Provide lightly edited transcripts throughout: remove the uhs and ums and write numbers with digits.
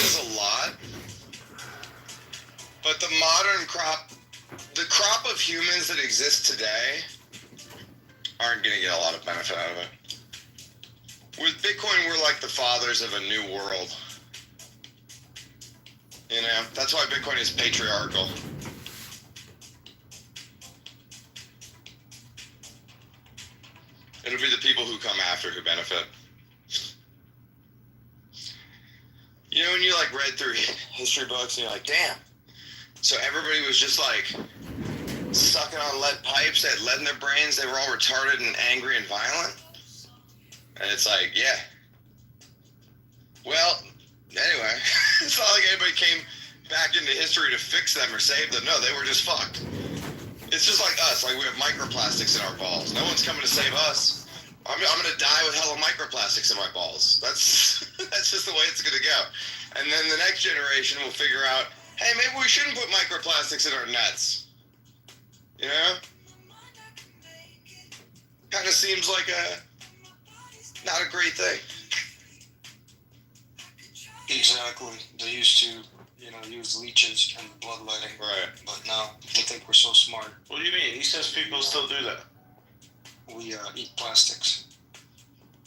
says a lot, but the modern crop of humans that exist today aren't going to get a lot of benefit out of it. With Bitcoin, we're like the fathers of a new world. You know, that's why Bitcoin is patriarchal. It'll be the people who come after who benefit. You know, when you like read through history books and you're like, damn. So everybody was just like sucking on lead pipes, they had lead in their brains, they were all retarded and angry and violent. And it's like, yeah. Well, anyway, it's not like anybody came back into history to fix them or save them. No, they were just fucked. It's just like us. Like, we have microplastics in our balls. No one's coming to save us. I'm going to die with hella microplastics in my balls. That's just the way it's going to go. And then the next generation will figure out, hey, maybe we shouldn't put microplastics in our nets. You know? Kind of seems like not a great thing. Exactly. They used to, use leeches and bloodletting. Right. But now, they think we're so smart. What do you mean? He says people still do that. We eat plastics.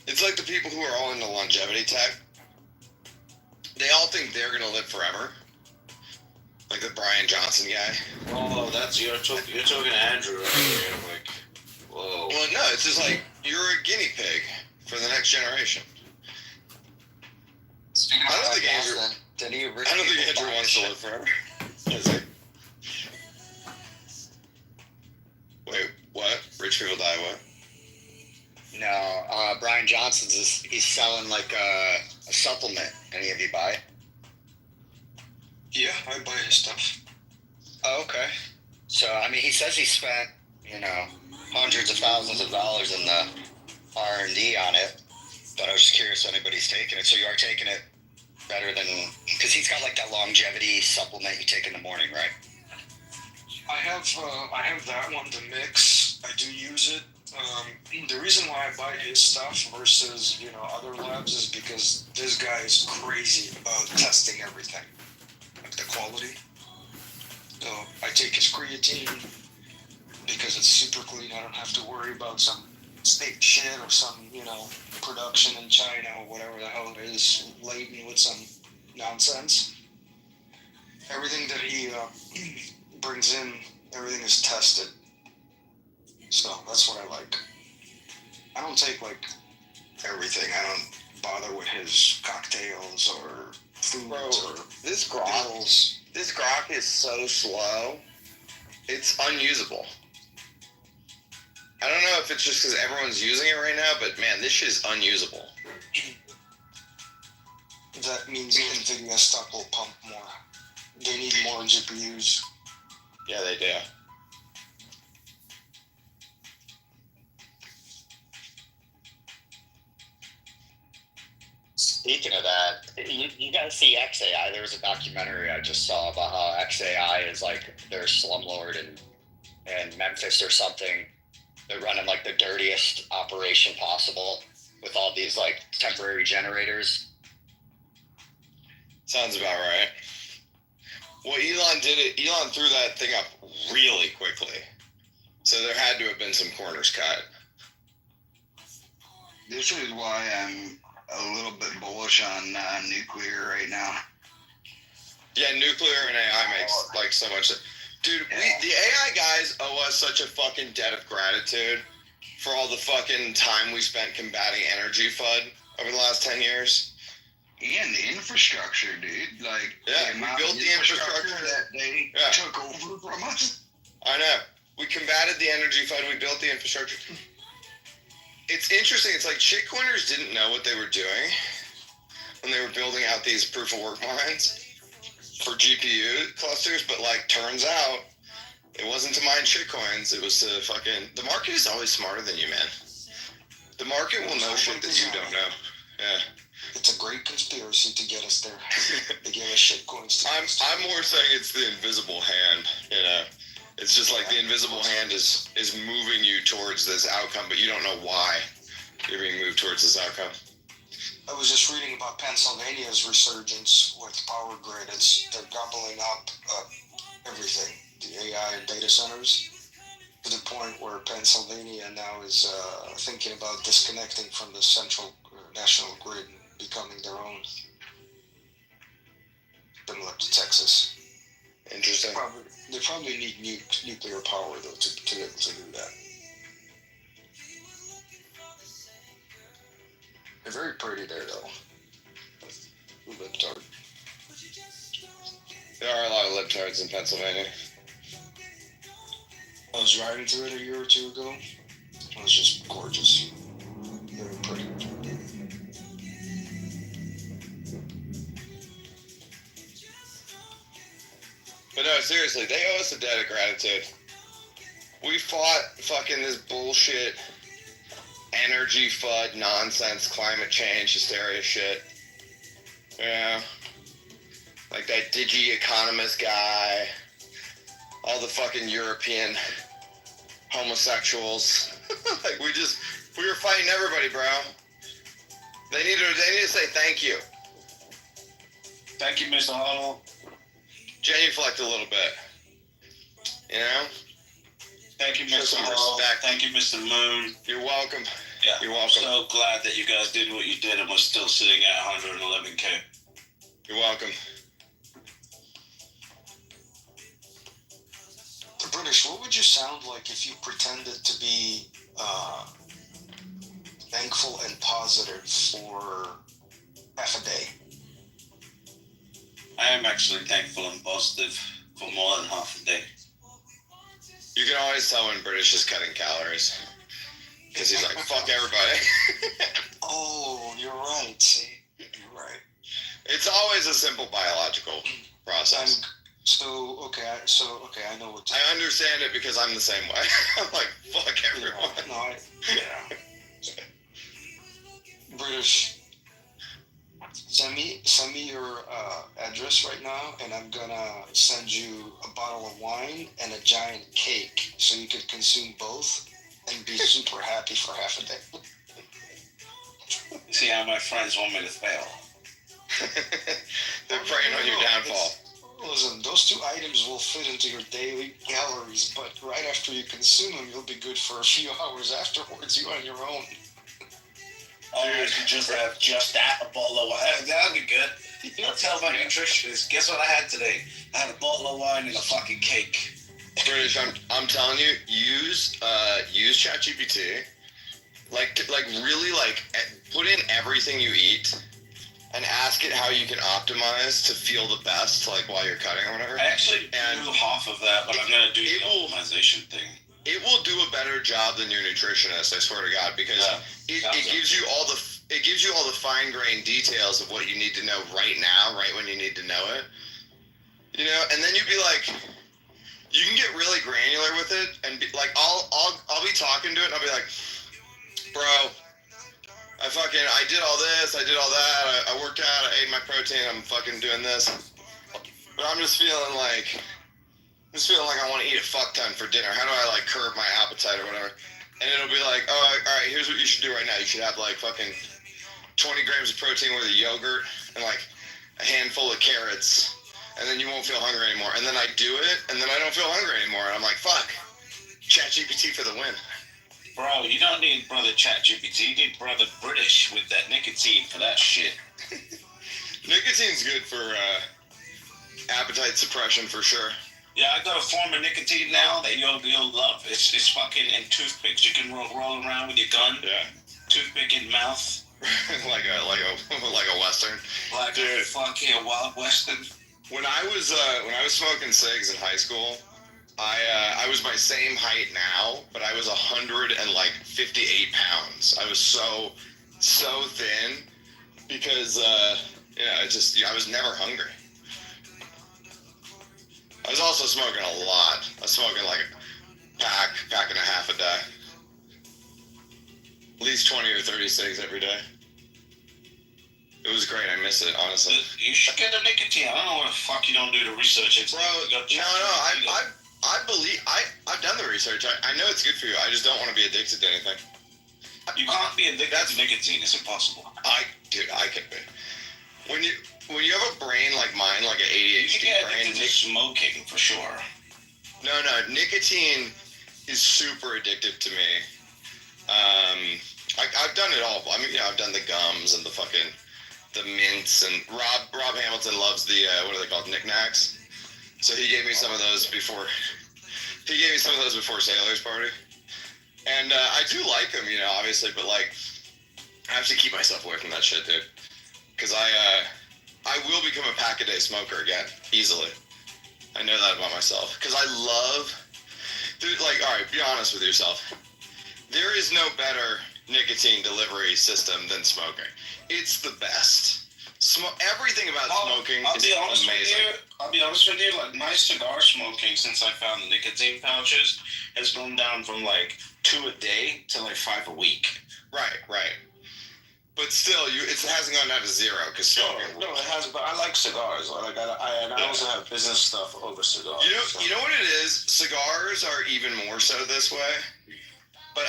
It's like the people who are all into longevity tech. They all think they're going to live forever. Like the Brian Johnson guy. Oh, you're talking to Andrew right here. I'm like, whoa. Well, no, it's just like, you're a guinea pig for the next generation. Speaking of Andrew wants to live forever. Is he? Wait, what? Rich people die what? No, Brian Johnson's he's selling like a supplement. Any of you buy it? Yeah, I buy his stuff. Oh, okay. So, I mean, he says he spent, hundreds of thousands of dollars in the R&D on it, but I was just curious if anybody's taking it. So you are taking it better than, because he's got like that longevity supplement you take in the morning, right? I have that one to mix. I do use it. The reason why I buy his stuff versus, other labs is because this guy is crazy about testing everything. Like the quality. So I take his creatine because it's super clean. I don't have to worry about some fake shit or some, production in China or whatever the hell it is, laden with some nonsense. Everything that he brings in, everything is tested. So that's what I like. I don't take like everything. I don't bother with his cocktails or food. Bro, or this grok is so slow. It's unusable. I don't know if it's just because everyone's using it right now, but man, this shit is unusable. That means NVIDIA stock will pump more. They need more GPUs. Yeah, they do. Speaking of that, you guys see XAI? There was a documentary I just saw about how XAI is like their slumlord in Memphis or something. They're running like the dirtiest operation possible with all these like temporary generators. Sounds about right. Well, Elon threw that thing up really quickly. So there had to have been some corners cut. This is why I'm a little bit bullish on nuclear right now. Yeah, nuclear and AI makes like so much. Dude, the AI guys owe us such a fucking debt of gratitude for all the fucking time we spent combating energy FUD over the last 10 years. And the infrastructure, dude. Like, yeah, we built the infrastructure that they took over from us. I know. We combated the energy FUD. We built the infrastructure. It's interesting. It's like shitcoiners didn't know what they were doing when they were building out these proof of work mines for GPU clusters, but like turns out it wasn't to mine shitcoins. It was to the market is always smarter than you, man. The market will know shit that you don't know. Yeah. It's a great conspiracy to get us there. They give us shitcoins. I'm more saying it's the invisible hand, It's just like the invisible hand is moving you towards this outcome, but you don't know why you're being moved towards this outcome. I was just reading about Pennsylvania's resurgence with power grid. They're gobbling up everything, the AI and data centers, to the point where Pennsylvania now is thinking about disconnecting from the central national grid and becoming their own, similar to Texas. Interesting. They probably need nuclear power though to be able to do that. They're very pretty there though. Libtard. There are a lot of libtards in Pennsylvania. I was driving through it a year or two ago. It was just gorgeous. Very pretty. But no, seriously, they owe us a debt of gratitude. We fought fucking this bullshit energy FUD nonsense, climate change, hysteria shit. Yeah. Like that digi economist guy, all the fucking European homosexuals. Like we were fighting everybody, bro. They need to say thank you. Thank you, Mr. Huddle. Genuflect a little bit. You know? Thank you, Show Mr. some Huddle. respect. Thank you, Mr. Moon. You're welcome. Yeah, You're I'm welcome. so glad that you guys did what you did and we're still sitting at 111K. You're welcome. The British, what would you sound like if you pretended to be thankful and positive for half a day? I am actually thankful and positive for more than half a day. You can always tell when British is cutting calories. Because he's like, fuck everybody. Oh, you're right. See, you're right. It's always a simple biological process. I know what to I understand it because I'm the same way. I'm like, fuck everyone. Yeah. British, send me your address right now, and I'm gonna send you a bottle of wine and a giant cake, so you could consume both and be super happy for half a day. See how my friends want me to fail. They're preying on your downfall. Listen, those two items will fit into your daily calories, but right after you consume them, you'll be good for a few hours afterwards. You on your own. Oh, I could just have just that, a bottle of wine. That'd be good. I'll tell my nutritionist. Guess what I had today? I had a bottle of wine and a fucking cake. British, I'm telling you, use ChatGPT. Like really put in everything you eat and ask it how you can optimize to feel the best, like while you're cutting or whatever. I actually do half of that, but I'm gonna do the optimization thing. It will do a better job than your nutritionist, I swear to God, because it gives you all the fine-grained details of what you need to know right now, right when you need to know it. You know, and then you'd be like, you can get really granular with it, and be like, I'll be talking to it, and I'll be like, bro, I did all this, I did all that, I worked out, I ate my protein, I'm fucking doing this, but I'm just feeling like I want to eat a fuck ton for dinner. How do I curb my appetite or whatever? And it'll be like, oh, all right, here's what you should do right now. You should have fucking 20 grams of protein worth of yogurt and a handful of carrots, and then you won't feel hungry anymore. And then I do it, and then I don't feel hungry anymore. And I'm like, fuck, ChatGPT for the win. Bro, you don't need brother ChatGPT. You need brother British with that nicotine for that shit. Nicotine's good for appetite suppression for sure. Yeah, I got a form of nicotine now that you'll love. It's fucking in toothpicks. You can roll around with your gun. Yeah. Toothpick in mouth. like a Western. Like a fucking Wild Western. When I was smoking cigs in high school, I was my same height now, but I was 158 pounds. I was so thin because I was never hungry. I was also smoking a lot. I was smoking a pack and a half a day. At least 20 or 30 cigs every day. It was great. I miss it, honestly. You should get a nicotine. I don't know what the fuck you don't do the research. Bro, no. I've done the research. I know it's good for you. I just don't want to be addicted to anything. You can't be addicted to nicotine. It's impossible. Dude, I could be. When you have a brain like mine, like an You ADHD can get brain, addicted to smoking for sure. no, nicotine is super addictive to me. I've done it all. I mean, I've done the gums and the mints, and Rob Hamilton loves the what are they called, knickknacks. So he gave me some of those before. He gave me some of those before Sailor's Party, and I do like them, obviously, but like I have to keep myself away from that shit, dude, because I will become a pack-a-day smoker again easily. I know that about myself because I love, dude. Like, all right, be honest with yourself. There is no better nicotine delivery system than smoking. It's the best. Everything about smoking is amazing. I'll be honest with you, like my cigar smoking since I found the nicotine pouches has gone down from like 2 a day to like 5 a week. Right. But still, it hasn't gone down to 0 because smoking. No, it has. But I like cigars. I also have business stuff over cigars. You know what it is? Cigars are even more so this way. But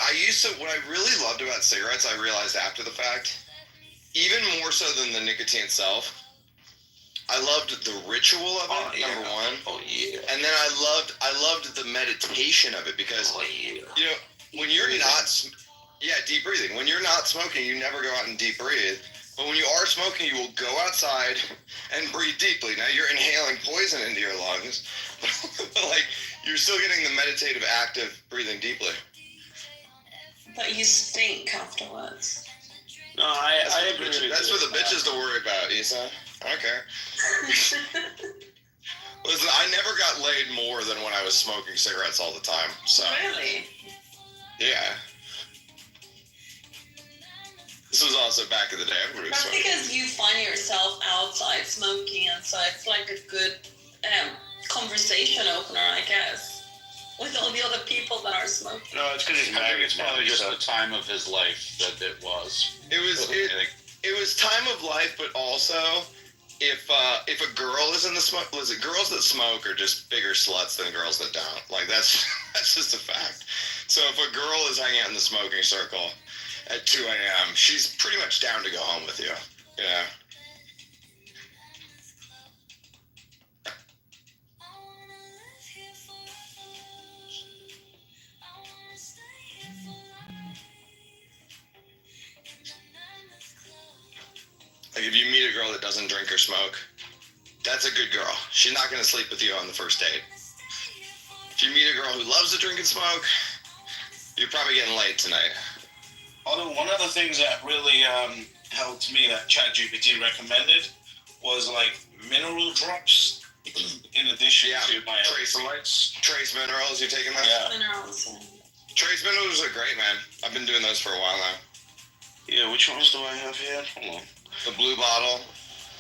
what I really loved about cigarettes, I realized after the fact, even more so than the nicotine itself, I loved the ritual of it, number one. Oh, yeah. And then I loved the meditation of it because, when you're not, deep breathing. When you're not smoking, you never go out and deep breathe. But when you are smoking, you will go outside and breathe deeply. Now you're inhaling poison into your lungs, but like you're still getting the meditative act of breathing deeply. But you stink afterwards. No, I agree with you. That's for the bitches to worry about, Isa. I don't care. Listen, I never got laid more than when I was smoking cigarettes all the time. So Really? yeah. This was also back in the day. Everybody was That's smoking. because you find yourself outside smoking, and so it's like a good conversation opener, I guess, with all the other people that are smoking. No, it's because he's married. It's probably just the time of his life that it was. It was time of life, but also if a girl is in the smoke, listen, girls that smoke are just bigger sluts than girls that don't. Like that's just a fact. So if a girl is hanging out in the smoking circle at 2 a.m., she's pretty much down to go home with you. Yeah. Like if you meet a girl that doesn't drink or smoke, that's a good girl. She's not going to sleep with you on the first date. If you meet a girl who loves to drink and smoke, you're probably getting laid tonight. Although one of the things that really helped me that ChatGPT recommended was like mineral drops in addition to my electrolytes. Trace minerals, you taking that? Yeah. Minerals. Trace minerals are great, man. I've been doing those for a while now. Yeah, which ones do I have here? Hold on. The blue bottle.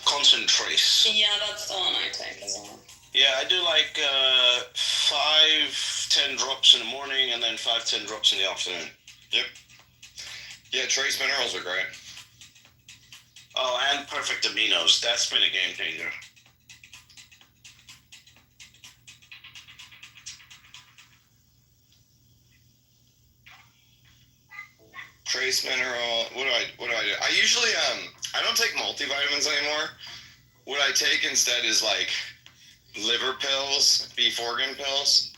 Concentrace. Yeah, that's the one I take as well. Yeah, I do like 5-10 drops in the morning and then 5-10 drops in the afternoon. Yep. Yeah, trace minerals are great. Oh, and perfect aminos. That's been a game changer. Trace mineral. What do I do? I usually I don't take multivitamins anymore. What I take instead is like liver pills, beef organ pills,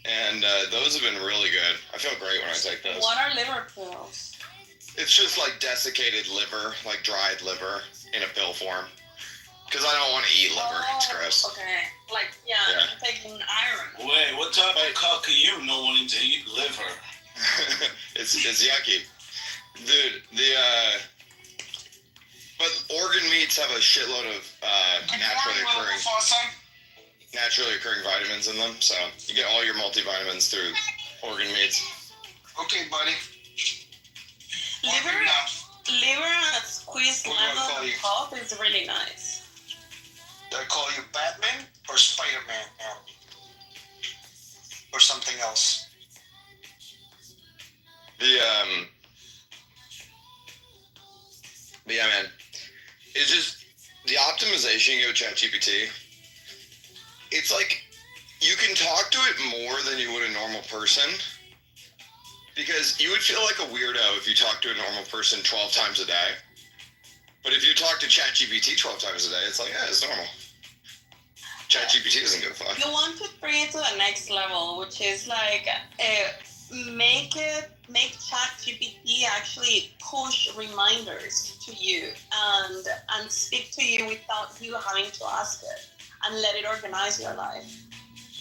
and those have been really good. I feel great when I take those. What are liver pills? It's just like desiccated liver, like dried liver in a pill form. Because I don't want to eat liver. It's gross. Okay. Like, yeah. I'm taking iron. Wait, what type of cock are you not wanting to eat liver? it's yucky. Dude, but organ meats have a shitload of naturally occurring vitamins in them, so you get all your multivitamins through organ meats. Okay, buddy. Liver and squeezed What do I lemon call on you? top is really nice. Do I call you Batman or Spider-Man now? Or something else? Yeah, man. It's just the optimization you get with ChatGPT. It's like you can talk to it more than you would a normal person. Because you would feel like a weirdo if you talked to a normal person 12 times a day. But if you talk to ChatGPT 12 times a day, it's like, yeah, it's normal. ChatGPT doesn't give a fuck. You want to bring it to the next level, which is like make ChatGPT actually push reminders to you and speak to you without you having to ask it, and let it organize your life.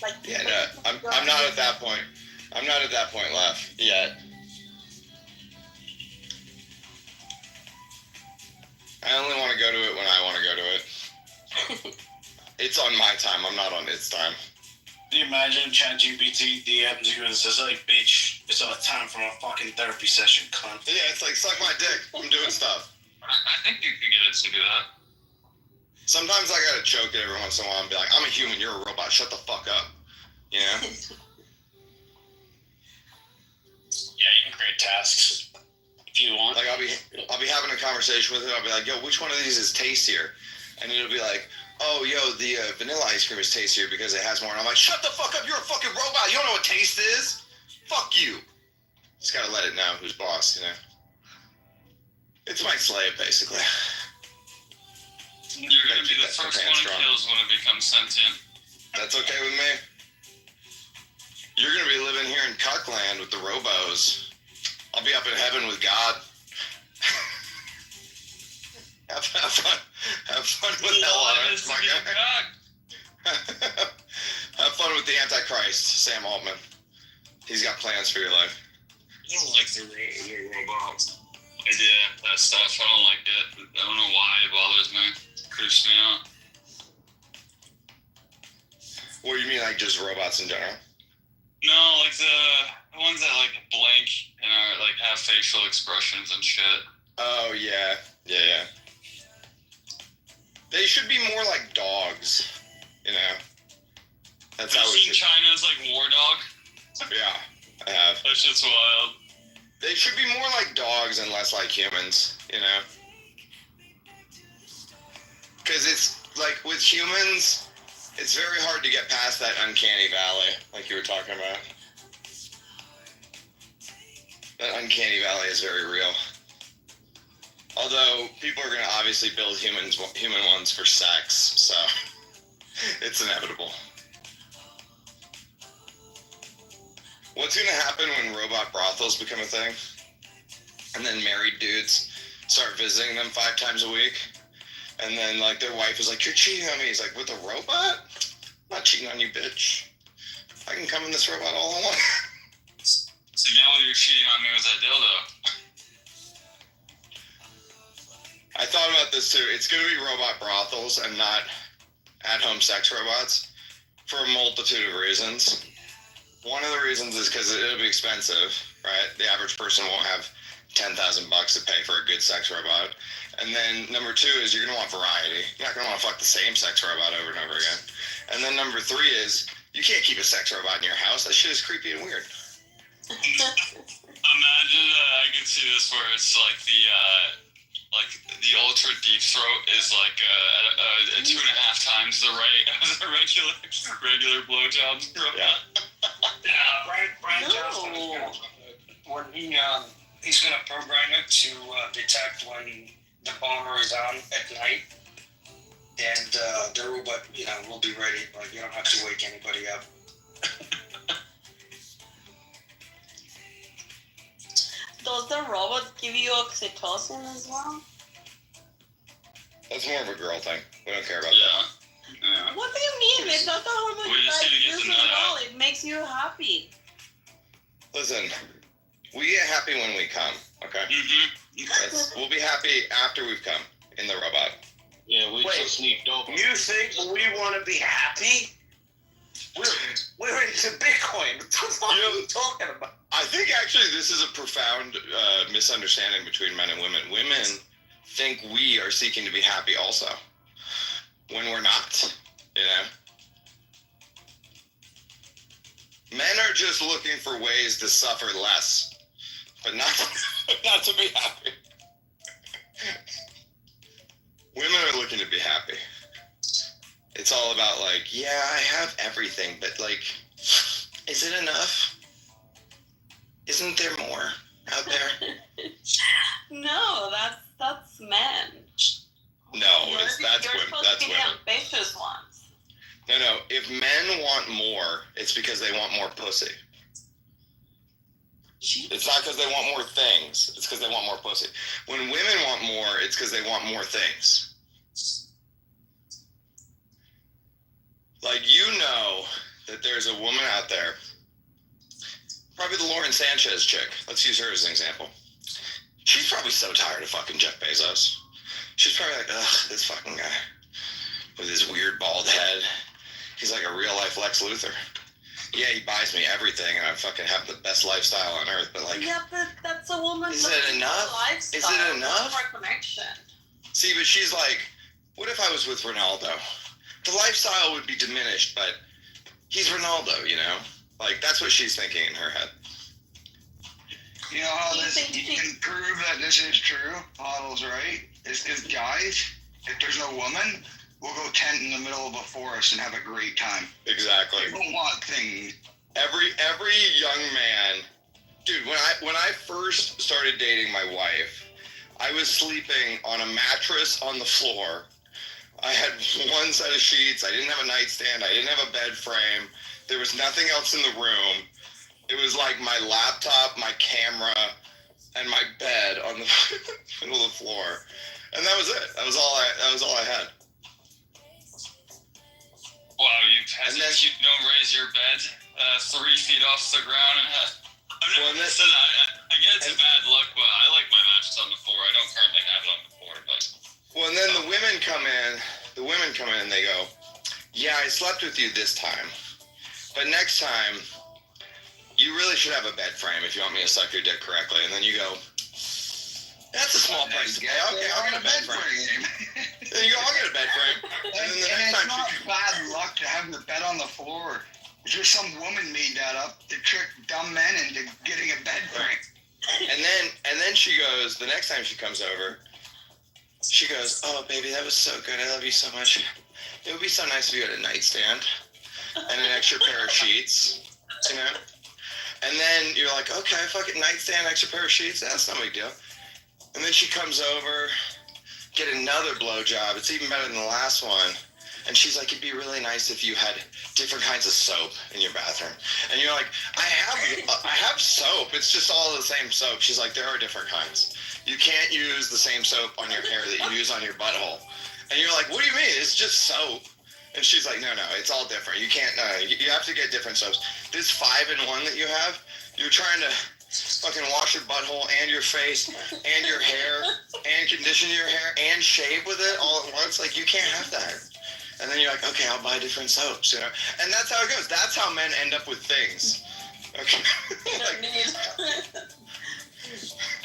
Like Yeah, no, I'm not at that point. I'm not at that point left yet. I only want to go to it when I want to go to it. It's on my time. I'm not on its time. Can you imagine ChatGPT DMs you and says, like, bitch, it's our time for a fucking therapy session, cunt. Yeah, it's like, suck my dick. I'm doing stuff. I think you could get it to do that. Sometimes I gotta choke it every once in a while and be like, I'm a human, you're a robot, shut the fuck up. You know? Yeah, you can create tasks if you want. Like I'll be having a conversation with it, I'll be like, yo, which one of these is tastier? And it'll be like, oh, yo, the vanilla ice cream is tastier because it has more. And I'm like, shut the fuck up, you're a fucking robot, you don't know what taste is? Fuck you. Just gotta let it know who's boss, you know? It's my slave, basically. You're gonna be the first one it kills when it becomes sentient. That's okay with me. You're gonna be living here in Cuckland with the robos. I'll be up in heaven with God. have fun. Have fun with hell on earth, my guy. Have fun with the Antichrist, Sam Altman. He's got plans for your life. I don't like the robot idea, that stuff. I don't like it. I don't know why it bothers me. It creeps me out. What do you mean, like just robots in general? No, like the ones that like blink and are like have facial expressions and shit. Oh yeah. They should be more like dogs, you know. That's how we should. China's like war dog. Yeah, I have. That shit's wild. They should be more like dogs and less like humans, you know. Because it's like with humans, it's very hard to get past that uncanny valley, like you were talking about. That uncanny valley is very real. Although people are going to obviously build human ones for sex, so it's inevitable. What's going to happen when robot brothels become a thing? And then married dudes start visiting them 5 times a week? And then, like, their wife is like, you're cheating on me. He's like, with a robot? I'm not cheating on you, bitch. I can come in this robot all I want. So now you're cheating on me with that dildo. I thought about this, too. It's going to be robot brothels and not at-home sex robots for a multitude of reasons. One of the reasons is because it'll be expensive, right? The average person won't have $10,000 to pay for a good sex robot. And then number 2 is you're going to want variety. You're not going to want to fuck the same sex robot over and over again. And then number 3 is you can't keep a sex robot in your house. That shit is creepy and weird. Imagine, I can see this where it's like the ultra deep throat is like 2.5 times the rate of the regular blowjob robot. Yeah, Brian Johnson is gonna, when he's gonna program it to detect when the boner is on at night, and the robot, will be ready. Like, you don't have to wake anybody up. Does the robot give you oxytocin as well? That's more of a girl thing. We don't care about Yeah. What do you mean? It's not the hormone We you just guys need to get use the as nut well. out. It makes you happy. that. Listen, we get happy when we come, okay? Mm-hmm. We'll be happy after we've come in the robot. Yeah, we just need dope. You think we want to be happy? We're into Bitcoin. What the fuck are you talking about? I think actually this is a profound misunderstanding between men and women. Women think we are seeking to be happy also, when we're not, you know? Men are just looking for ways to suffer less, but not to be happy. Women are looking to be happy. It's all about like, yeah, I have everything, but like, is it enough? Isn't there more out there? No, that's men. No, You're that's women. supposed That's to be women. ambitious ones. No. If men want more, it's because they want more pussy. It's not because they want more things. It's because they want more pussy. When women want more, it's because they want more things. Like, you know that there's a woman out there, probably the Lauren Sanchez chick. Let's use her as an example. She's probably so tired of fucking Jeff Bezos. She's probably like, ugh, this fucking guy with his weird bald head. He's like a real life Lex Luthor. Yeah, he buys me everything, and I fucking have the best lifestyle on earth. But like, Yeah, but that's a woman. Is it enough? Lifestyle. Is it enough? For connection. See, but she's like, what if I was with Ronaldo? The lifestyle would be diminished, but he's Ronaldo, you know? Like, that's what she's thinking in her head. You know how you can prove that this is true? Model's right. It's because guys, if there's no woman, we'll go tent in the middle of a forest and have a great time. Exactly. We don't want things. Every young man, dude. When I first started dating my wife, I was sleeping on a mattress on the floor. I had one set of sheets. I didn't have a nightstand. I didn't have a bed frame. There was nothing else in the room. It was like my laptop, my camera, and my bed on the middle of the floor, and that was it. That was all I had. Wow, you peasants, you don't raise your bed 3 feet off the ground and I get it's a bad look, but I like my mattress on the floor. I don't currently have it on the floor, but. Well, and then the women come in. And they go, yeah, I slept with you this time, but next time, you really should have a bed frame if you want me to suck your dick correctly. And then you go, that's a small price to pay. Okay, I'll get a bed frame. Then you go, I'll get a bed frame. And then the next time, it's not bad luck to have the bed on the floor. It's just some woman made that up to trick dumb men into getting a bed frame. And then she goes, the next time she comes over, she goes, oh, baby, that was so good. I love you so much. It would be so nice if you had a nightstand and an extra pair of sheets, you know? And then you're like, okay, fucking nightstand, extra pair of sheets. That's no big deal. And then she comes over, get another blowjob. It's even better than the last one. And she's like, it'd be really nice if you had different kinds of soap in your bathroom. And you're like, I have soap. It's just all the same soap. She's like, there are different kinds. You can't use the same soap on your hair that you use on your butthole. And you're like, what do you mean? It's just soap. And she's like, no, it's all different. You can't, you have to get different soaps. This 5-in-1 that you have, you're trying to fucking wash your butthole and your face and your hair and condition your hair and shave with it all at once. Like, you can't have that. And then you're like, okay, I'll buy different soaps, you know? And that's how it goes. That's how men end up with things. Okay.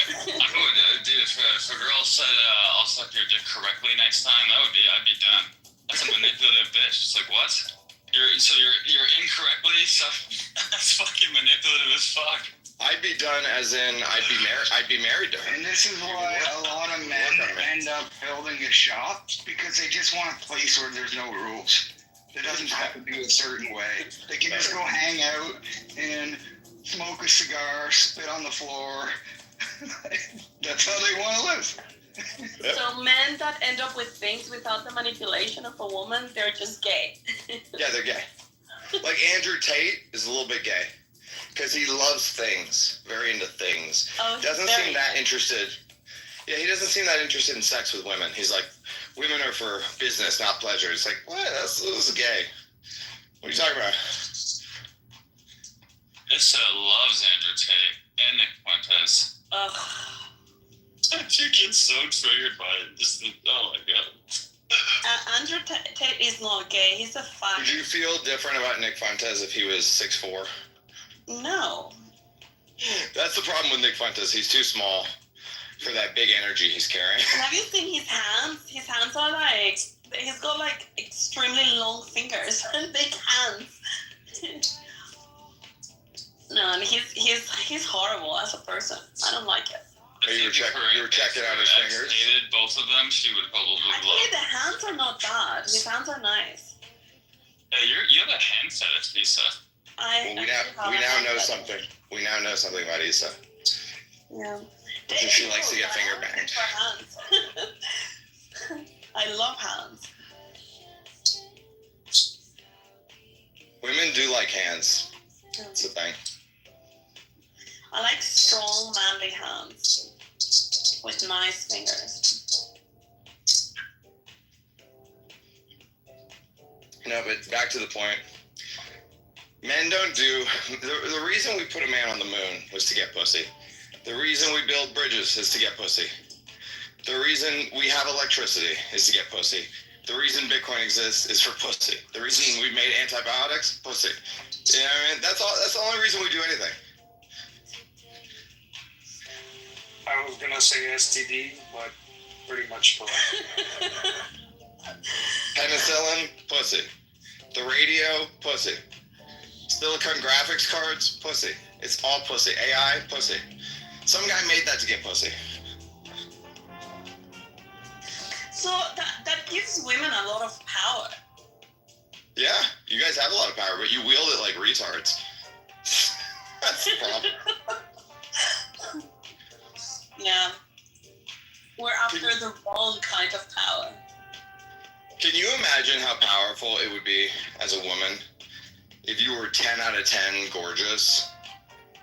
I would, dude, if a girl said, I'll suck your dick correctly next time, I'd be done. That's a manipulative bitch. It's like, what? You're incorrectly, so that's fucking manipulative as fuck. I'd be done as in I'd be married to her. And this is why a lot of men end up building a shop, because they just want a place where there's no rules. It doesn't have to be a certain way. They can just go hang out and smoke a cigar, spit on the floor. That's how they want to live. So men that end up with things without the manipulation of a woman, they're just gay. Yeah, they're gay. Like Andrew Tate is a little bit gay. Because he loves things, very into things. Oh, doesn't seem that interested. Yeah, he doesn't seem that interested in sex with women. He's like, women are for business, not pleasure. It's like, what? This is gay. What are you talking about? Issa loves Andrew Tate and Nick Fuentes. Ugh. She gets so triggered by it. Just, oh my god. Andrew Tate is not gay. He's a fuck. Would you feel different about Nick Fuentes if he was 6'4"? No. That's the problem with Nick Fuentes. He's too small for that big energy he's carrying. Have you seen his hands? His hands are like, he's got like extremely long fingers and big hands. No, and he's horrible as a person. I don't like it. You were checking out his fingers? Hated both of them, she would probably Actually, the hands are not bad. His hands are nice. Yeah, you have a hand fetish, Lisa. We now know something. We now know something about Issa. Yeah. Because she likes to get finger banged. For hands. I love hands. Women do like hands. That's the thing. I like strong, manly hands with nice fingers. No, but back to the point. Men don't do... The reason we put a man on the moon was to get pussy. The reason we build bridges is to get pussy. The reason we have electricity is to get pussy. The reason Bitcoin exists is for pussy. The reason we made antibiotics, pussy. You know what I mean? That's all. That's the only reason we do anything. I was gonna say STD, but pretty much correct. Penicillin, pussy. The radio, pussy. Silicon graphics cards, pussy. It's all pussy. AI, pussy. Some guy made that to get pussy. So that gives women a lot of power. Yeah, you guys have a lot of power, but you wield it like retards. That's the problem. Yeah. We're after the wrong kind of power. Can you imagine how powerful it would be as a woman if you were 10 out of 10 gorgeous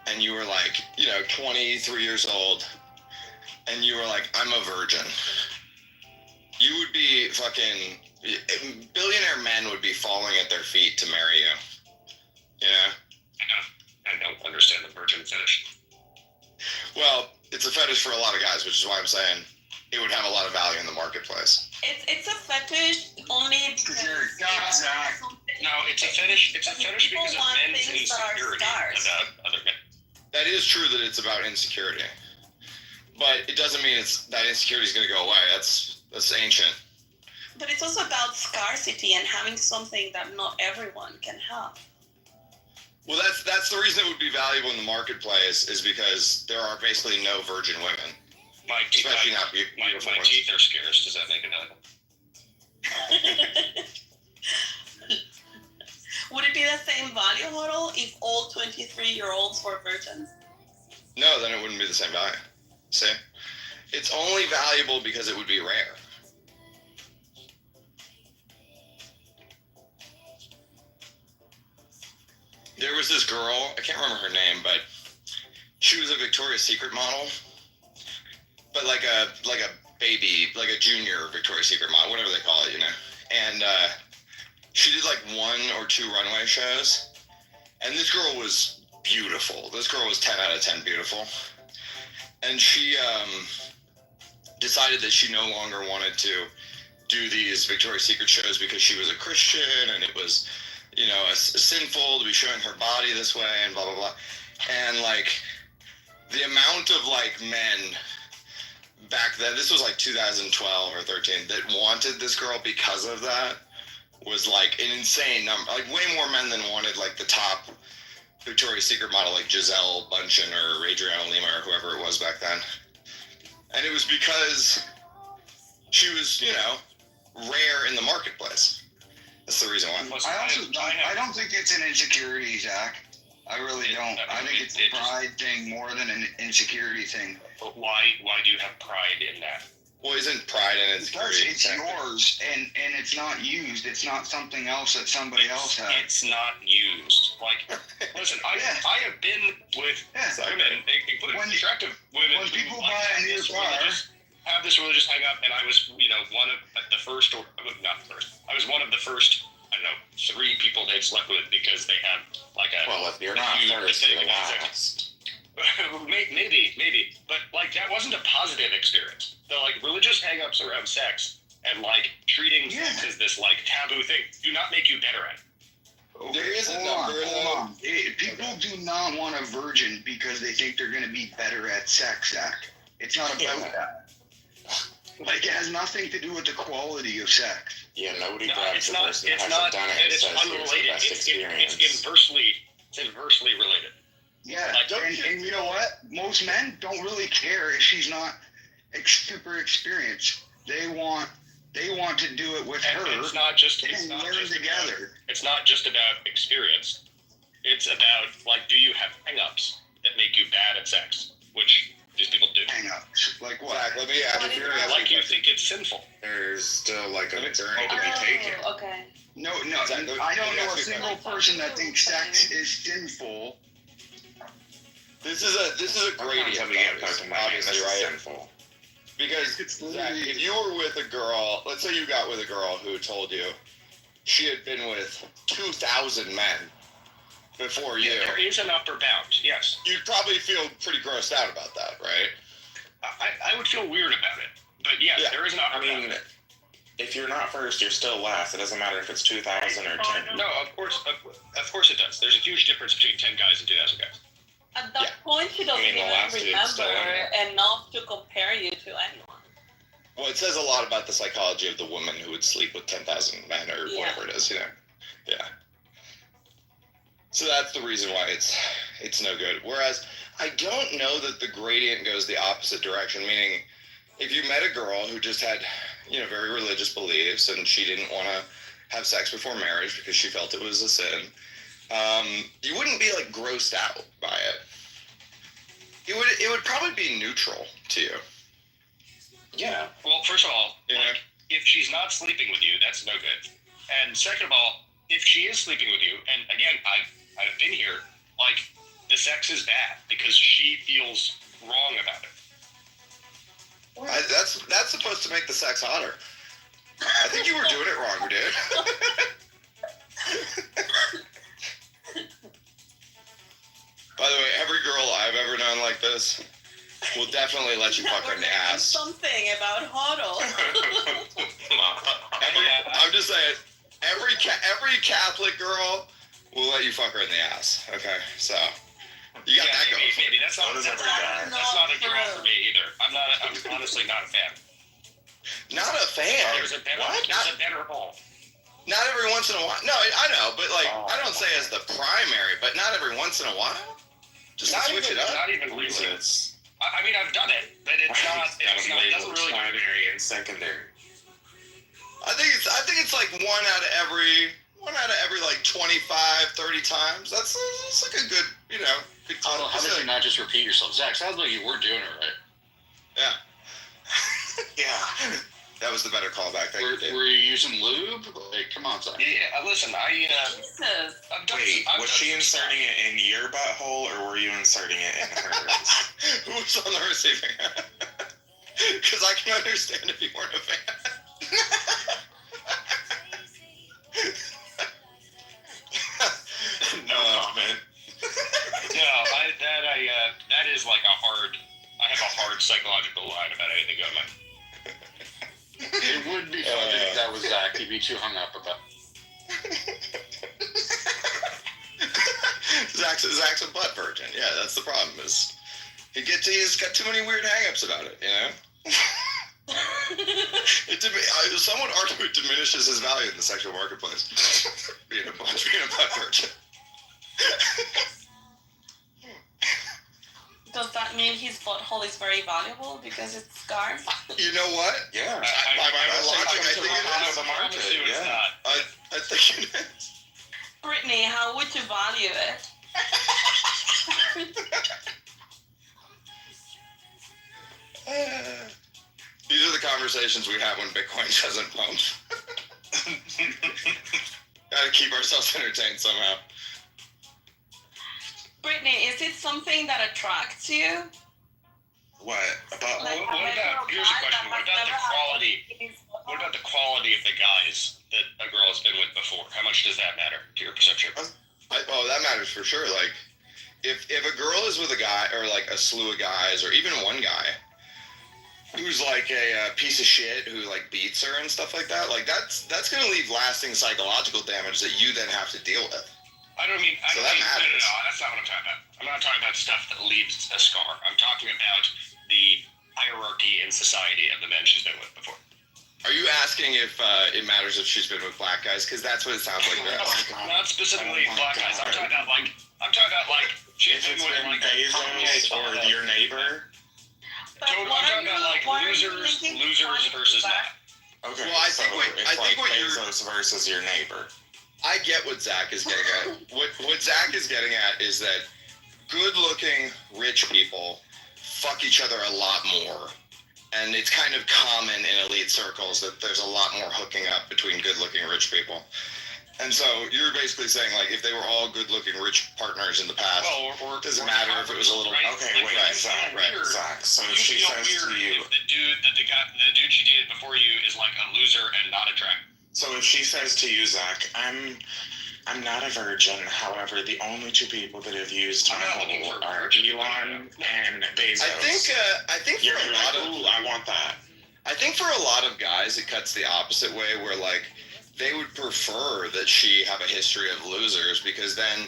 and you were like, 23 years old and you were like, I'm a virgin? You would be fucking... Billionaire men would be falling at their feet to marry you. You know? I don't understand the virgin fetish. Well, it's a fetish for a lot of guys, which is why I'm saying it would have a lot of value in the marketplace. It's a fetish only because you're a god, Zach. No, it's a fetish. It's a fetish because of men's insecurity about other men. That is true that it's about insecurity, but it doesn't mean that insecurity is going to go away. That's ancient. But it's also about scarcity and having something that not everyone can have. Well, that's the reason it would be valuable in the marketplace, is because there are basically no virgin women. My teeth are scarce. Does that make it valuable? Would it be the same value model if all 23-year-olds were virgins? No, then it wouldn't be the same value. See? It's only valuable because it would be rare. There was this girl, I can't remember her name, but she was a Victoria's Secret model. But like a baby, like a junior Victoria's Secret model, whatever they call it, And she did like 1 or 2 runway shows. And this girl was beautiful. This girl was 10 out of 10 beautiful. And she decided that she no longer wanted to do these Victoria's Secret shows because she was a Christian and it was, sinful to be showing her body this way and blah, blah, blah. And like the amount of like men back then, this was like 2012 or 13, that wanted this girl because of that was like an insane number. Like way more men than wanted like the top Victoria's Secret model, like Giselle Bundchen or Adriana Lima or whoever it was back then. And it was because she was, rare in the marketplace. That's the reason why. I don't think it's an insecurity, Zach. I really don't. I think it's a pride thing more than an insecurity thing. But why do you have pride in that? Well, isn't pride and insecurity? Because it's yours, and it's not used. It's not something else that somebody else has. It's not used. Like, listen, I have been with women, including attractive women. When people buy a new car, have this religious hang up, and I was, one of the first, or not the first. I was one of the first, 3 people they'd slept with because they had like a. Well, if you're not first, you're last. Maybe, but like that wasn't a positive experience. The like religious hang-ups around sex and like treating sex as this like taboo thing do not make you better at it. There is a number. Hold on. People do not want a virgin because they think they're going to be better at sex, Zach. It's not about that. Like, it has nothing to do with the quality of sex. Yeah, nobody grabs the person who hasn't done it and it's says unrelated. here's the best experience. It's inversely related. Yeah, and you know what? Most men don't really care if she's not super experienced. They want to do it with her. It's not just together. It's not just about experience. It's about like, do you have hang-ups that make you bad at sex? Which These people do. Hang up. Like what? Zach, let me add What if is you're it? Like you think it's sinful. There's still like a It's journey to okay. be taken. Okay. No, Zach, I don't know a let me ask you single person that thinks sex is sinful. This is a gradient. Until we get back to my man, this Obviously, is right? sinful. Because It's Zach, literally- if you were with a girl, let's say you got with a girl who told you she had been with 2,000 men before you, There is an upper bound, yes. you'd probably feel pretty grossed out about that, right? I would feel weird about it. But yes, Yeah. there is an upper I mean, bound. if you're not first, you're still last. It doesn't matter if it's 2,000 or 10. No, of course it does. There's a huge difference between 10 guys and 2,000 guys. At that Yeah. point, she doesn't I mean, the even last dude's still in remember there. enough to compare you to anyone. Well, it says a lot about the psychology of the woman who would sleep with 10,000 men or Yeah. whatever it is, you know? Yeah. So that's the reason why it's no good. Whereas I don't know that the gradient goes the opposite direction, meaning if you met a girl who just had, very religious beliefs and she didn't want to have sex before marriage because she felt it was a sin, you wouldn't be like grossed out by it. It would probably be neutral to you. Yeah. Well, first of all, Yeah. like, if she's not sleeping with you, that's no good. And second of all, if she is sleeping with you, and again, I've been here, like, the sex is bad because she feels wrong about it. That's supposed to make the sex hotter. I think you were doing it wrong, dude. By the way, every girl I've ever known like this will definitely let you fuck her in the ass. Something about hodl. I'm just saying, every Catholic girl will let you fuck her in the ass. Okay, so you got that going. Maybe that's not Those that's every guy. not a draw for me either. I'm honestly not a fan. Not a fan. There's a better hole. Not every once in a while. No, I know, but like I don't say as the primary, but not every once in a while. Just to switch it up. Not even really. It's I mean, I've done it, but it doesn't really. primary and secondary. I think it's like one out of every like 25, 30 times. That's like a good, good How did you not just repeat yourself? Zach, sounds like you were doing it right. Yeah. Yeah. That was the better callback. Thank you, Dave. Were you using lube? Like, come on, Zach. Yeah, listen, Jesus. Wait, was she inserting it in your butthole or were you inserting it in hers? Who was on the receiving end? Because I can understand if you weren't a fan. No comment. That is like I have a hard psychological line about anything going on. It would be funny if that was Zach. He'd be too hung up about. Zach's a butt virgin. Yeah, that's the problem. Is he's got too many weird hang-ups about it. Some would argue it diminishes his value in the sexual marketplace. being a butt virgin. Does that mean his butthole is very valuable because it's scarred? You know what? Yeah. By my logic, I think it is. Honestly, it's not. I think it is. Brittany, how would you value it? These are the conversations we have when Bitcoin doesn't pump. Gotta keep ourselves entertained somehow. Brittany, is it something that attracts you? What? About Like, Here's a question. What about the quality? What about the quality of the guys that a girl has been with before? How much does that matter to your perception? That matters for sure. Like, if a girl is with a guy or like a slew of guys or even one guy who's like a piece of shit who like beats her and stuff like that, like that's gonna leave lasting psychological damage that you then have to deal with. I don't mean. So No, that matters. that's not what I'm talking about. I'm not talking about stuff that leaves a scar. I'm talking about the hierarchy in society of the men she's been with before. Are you asking if it matters if she's been with black guys? Because that's what it sounds like. Not specifically black guys. I'm talking about like she's if been it's with been like Bezos or your neighbor? But I'm talking about like losers versus not. Okay. Well, I so think what you're- Bezos versus your neighbor. I get what Zach is getting at. What Zach is getting at is that good-looking rich people fuck each other a lot more. And it's kind of common in elite circles that there's a lot more hooking up between good-looking rich people. And so you're basically saying, like, if they were all good-looking rich partners in the past, or it doesn't matter if it was a little... right? Okay, wait, Right, Zach, right. Zach, so if she feel says to weird you... if the dude she dated before you is like a loser and not attractive. So if she says to you, Zach, I'm not a virgin, however, the only two people that have used my hole are Elon and Bezos. I think You're for a like, lot of... ooh, I want that. I think for a lot of guys, it cuts the opposite way, where, like, they would prefer that she have a history of losers, because then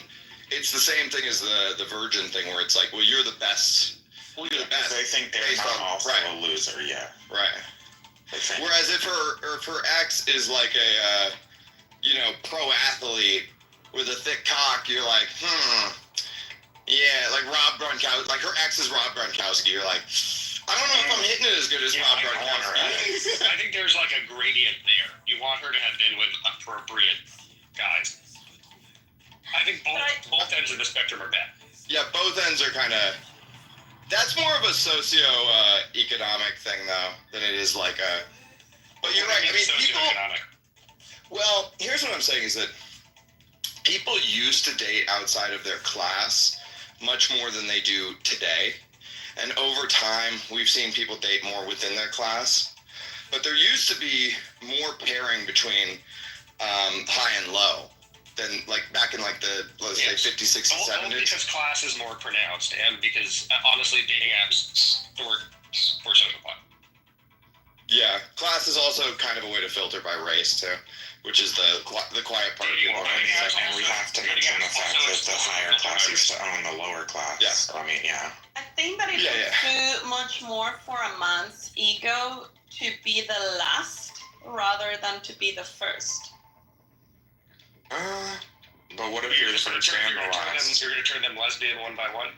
it's the same thing as the virgin thing, where it's like, well, you're the best. Well, you're the best. They think they're based not on, also right. a loser, yeah. Right. Think. Whereas if her ex is like a, pro athlete with a thick cock, you're like, yeah, like Rob Gronkowski, like her ex is Rob Gronkowski, you're like, I don't know if I'm hitting it as good as Rob Gronkowski. I think there's like a gradient there. You want her to have been with appropriate guys. I think both ends of the spectrum are bad. Yeah, both ends are kind of... That's more of a socio-economic thing, though, than it is like a... But you're right, I mean, people... Well, here's what I'm saying is that people used to date outside of their class much more than they do today. And over time, we've seen people date more within their class. But there used to be more pairing between high and low than, like, back in, like, the, let's say, 50s, 60s, 70s. Because class is more pronounced, and because, honestly, dating apps work for social fun. Yeah, class is also kind of a way to filter by race, too, which is the quiet part. And we have to mention the fact that the higher class used to own the lower class. Yeah. I mean, yeah. I think that it was too much more for a man's ego to be the last rather than to be the first. But what if you're the first and the last? You're going to turn them lesbian one by one?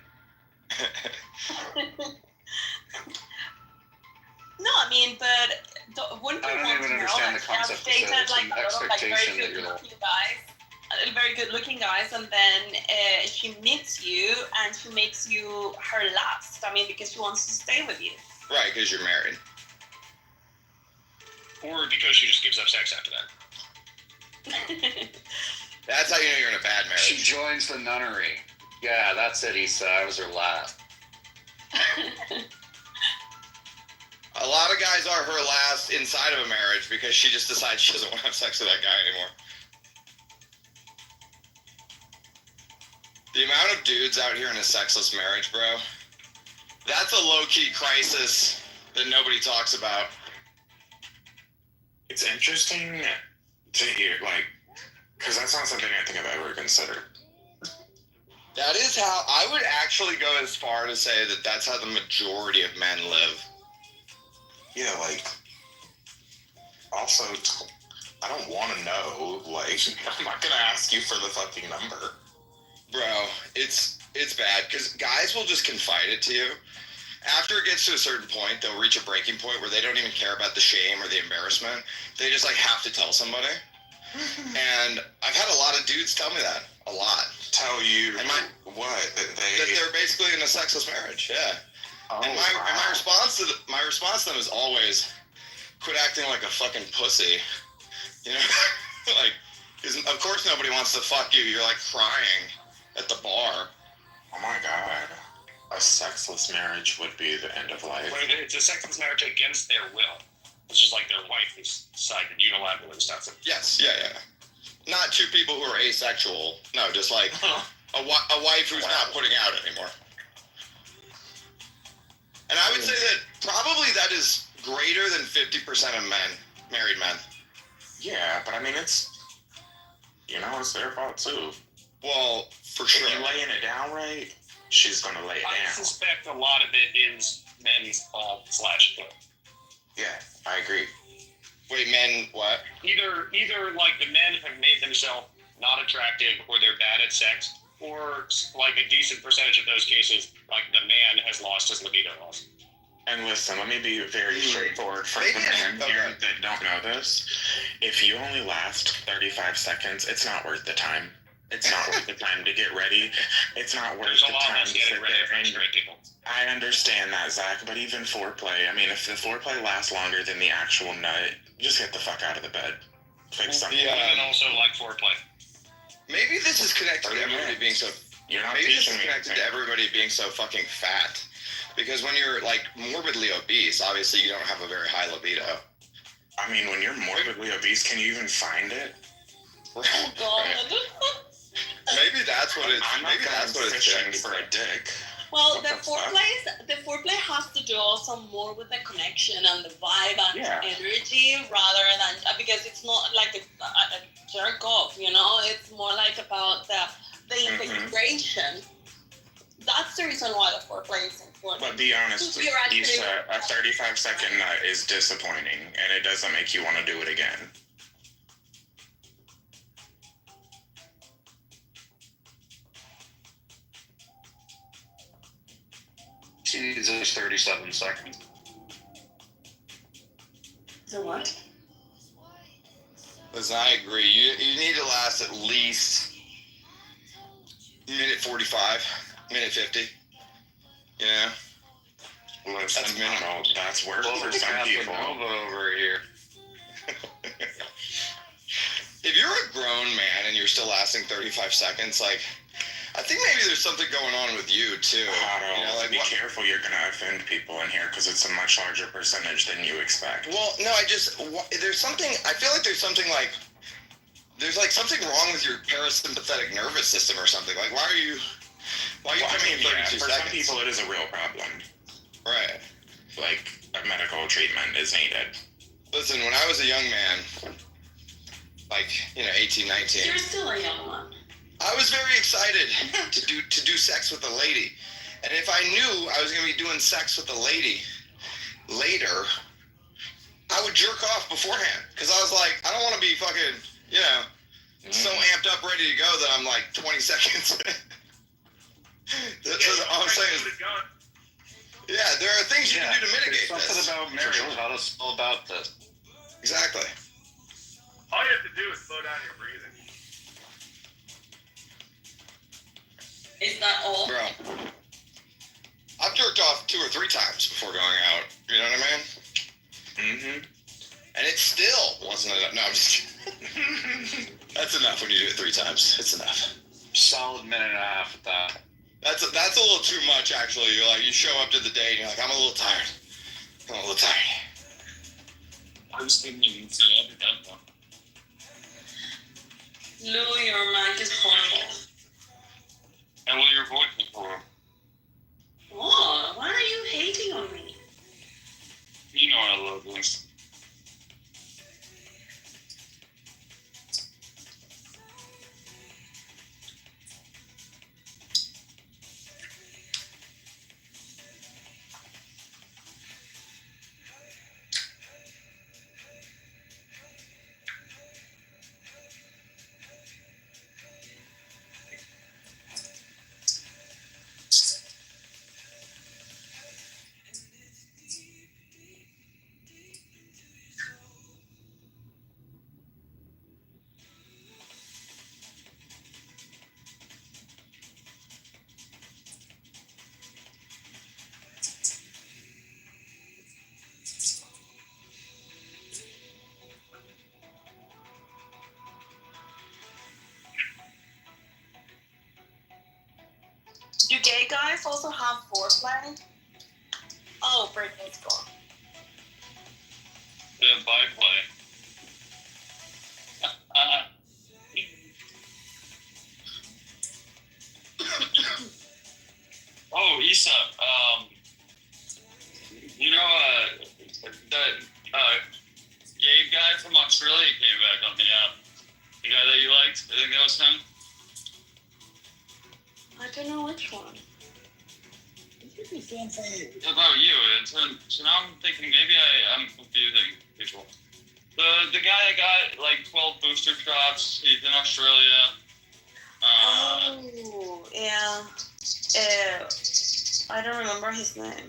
No, I mean, but wouldn't you I don't want even to know understand that the concept of dated that. It's like an a lot of like very expectation that good you're the... looking guys, very good looking guys, and then she meets you and she makes you her last. I mean, because she wants to stay with you. Right, because you're married. Or because she just gives up sex after that. That's how you know you're in a bad marriage. She joins the nunnery. Yeah, that's it, Issa. I was her last. A lot of guys are her last inside of a marriage because she just decides she doesn't want to have sex with that guy anymore. The amount of dudes out here in a sexless marriage, bro, that's a low-key crisis that nobody talks about. It's interesting to hear, like, because that's not something I think I've ever considered. That is how, I would actually go as far to say that that's how the majority of men live. Yeah, like, also, I don't want to know, like, I'm not going to ask you for the fucking number. Bro, it's bad, because guys will just confide it to you. After it gets to a certain point, they'll reach a breaking point where they don't even care about the shame or the embarrassment. They just, like, have to tell somebody. And I've had a lot of dudes tell me that. A lot. Tell you what? That they're basically in a sexless marriage, yeah. Oh, and my response to them is always, quit acting like a fucking pussy. You know? Like, 'cause of course nobody wants to fuck you. You're, like, crying at the bar. Oh, my God. A sexless marriage would be the end of life. When it's a sexless marriage against their will. It's just like their wife who's decided unilaterally to stop it. Yes, yeah. Not two people who are asexual. No, just like a wife who's not putting out anymore. And I would say that probably that is greater than 50% of men, married men. Yeah, but I mean, it's their fault too. Well, for sure. If you're laying it down right, she's gonna lay it down. I suspect a lot of it is men's fault / guilt. Yeah, I agree. Wait, men, what? Either like the men have made themselves not attractive or they're bad at sex, or like a decent percentage of those cases, like the man has lost his libido also. And listen, let me be very straightforward for the men here that don't know this. If you only last 35 seconds, it's not worth the time. It's not worth the time to get ready. It's not worth There's a the lot time of to sit getting ready there for and straight people. I understand that, Zach, but even foreplay, I mean, if the foreplay lasts longer than the actual nut, just get the fuck out of the bed. Fix something. Women also like foreplay. Maybe this is connected to everybody being so. You're not Maybe this teaching is me connected to anything. everybody being so fucking fat. Because when you're like morbidly obese, obviously you don't have a very high libido. I mean, when you're morbidly obese, can you even find it? Oh God. Maybe that's what it's. I'm not Maybe that's what it's fishing fixed. for a dick. Well, What the the fuck? foreplay has to do also more with the connection and the vibe and Yeah. energy rather than because it's not like a jerk off, you know. It's more like about the integration. That's the reason why the foreplay is important. But be honest, You're actually- Issa, a 35-second nut is disappointing, and it doesn't make you want to do it again. Jesus, 37 seconds. So what? Listen, I agree. You need to last at least minute 45, minute 50. You know? Listen, That's minimal. that's work for some people. over here. If you're a grown man and you're still lasting 35 seconds, like, I think maybe there's something going on with you, too. You know, like, be careful, you're going to offend people in here because it's a much larger percentage than you expect. Well, no, there's something, I feel like there's something like, there's like something wrong with your parasympathetic nervous system or something. Like, why are you coming in 32 for seconds? some people it is a real problem. Right. Like, a medical treatment is needed. Listen, when I was a young man, like, 18, 19. You're still a young one. I was very excited to do sex with a lady. And if I knew I was going to be doing sex with a lady later, I would jerk off beforehand. Because I was like, I don't want to be fucking, so amped up, ready to go that I'm like 20 seconds. That's all I'm saying. Yeah, there are things you can do to mitigate There's this. something about marriage. Tell us all about this. Exactly. All you have to do is slow down your breathing. Is that all? Bro, I've jerked off 2 or 3 times before going out. You know what I mean? Mm-hmm. And it still wasn't enough. No, I'm just kidding. That's enough when you do it 3 times. It's enough. Solid minute and a half at that. That's a little too much, actually. You're like, you show up to the date and you're like, I'm a little tired. I'm a little tired. I was thinking you can see that one. Lou, your mic is horrible. And what your voice is for? Oh, why are you hating on me? You know I love this. Do gay guys also have foreplay? Oh, Brittany's gone. The byplay. Oh, Issa, that Gabe guy from Australia came back on the app. The guy that you liked, I think that was him. I don't know which one. About you, and so now I'm thinking maybe I'm confusing people. The guy that got like 12 booster shots, he's in Australia. Oh, yeah. I don't remember his name.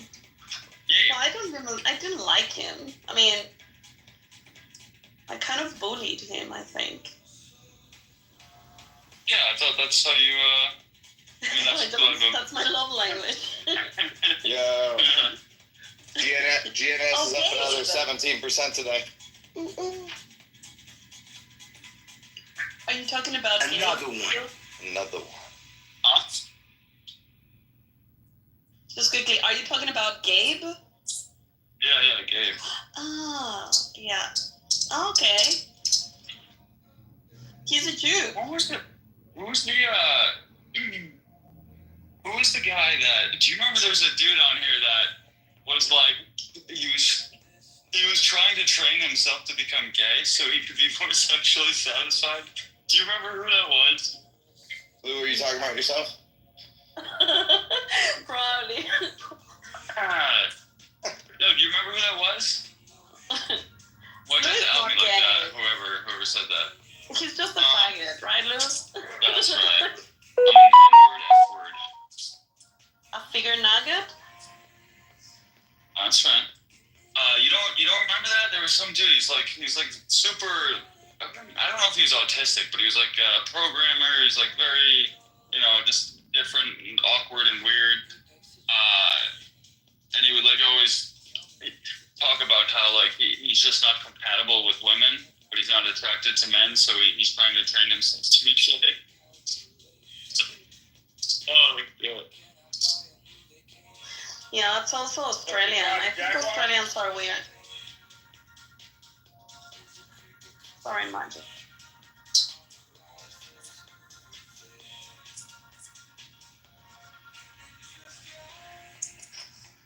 Yeah. Well, I didn't like him. I mean, I kind of bullied him, I think. Yeah, thought that's how you. I mean, That's my love language. Yo. GNS is up Okay, another then. 17% today. Are you talking about Another Gabe? one. Another one. Huh? Just quickly, are you talking about Gabe? Yeah, Gabe. Ah, yeah. Okay. He's a Jew. Who was the who was the guy that? Do you remember there was a dude on here that was like he was trying to train himself to become gay so he could be more sexually satisfied? Do you remember who that was? Lou, are you talking about yourself? Probably. No, do you remember who that was? Why did Lou's you tell not me like gay. that? Whoever said that. He's just a faggot, right, Lou? That's right. I'm an N-word, F-word. A figure nugget? That's right. You don't remember that? There was some dude. He's like super. I don't know if he was autistic, but he was like a programmer. He's like very, just different and awkward and weird. And he would like always talk about how like he's just not compatible with women, but he's not attracted to men, so he's trying to train himself to be gay. Oh my god. Yeah, it's also Australian. I think Australians are weird. Sorry, Margie.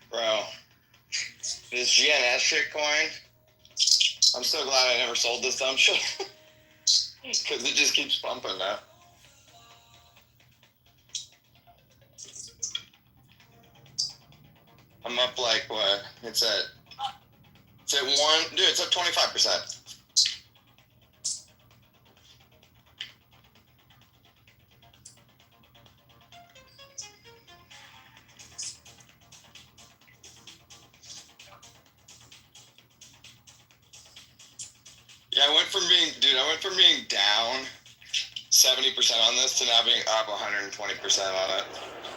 Bro. This GNS shitcoin. I'm so glad I never sold this dumb shit. Because it just keeps pumping now. I'm up like what? It's at 1, dude, it's up 25%. Yeah, I went from being down 70% on this to now being up 120% on it.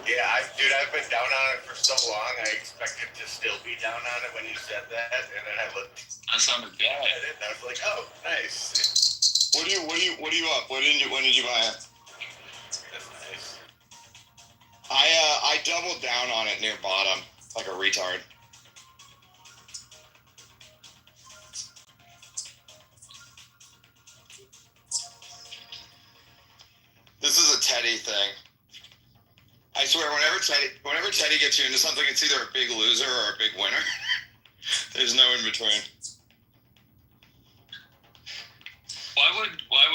Yeah, I've been down on it for so long. I expected to still be down on it when you said that, and then I looked That sounded at bad. it, and I was like, oh, nice. What are you up? When did you buy it? That's nice. I doubled down on it near bottom, like a retard. This is a Teddy thing. I swear, whenever Teddy gets you into something, it's either a big loser or a big winner. There's no in between. Why would buying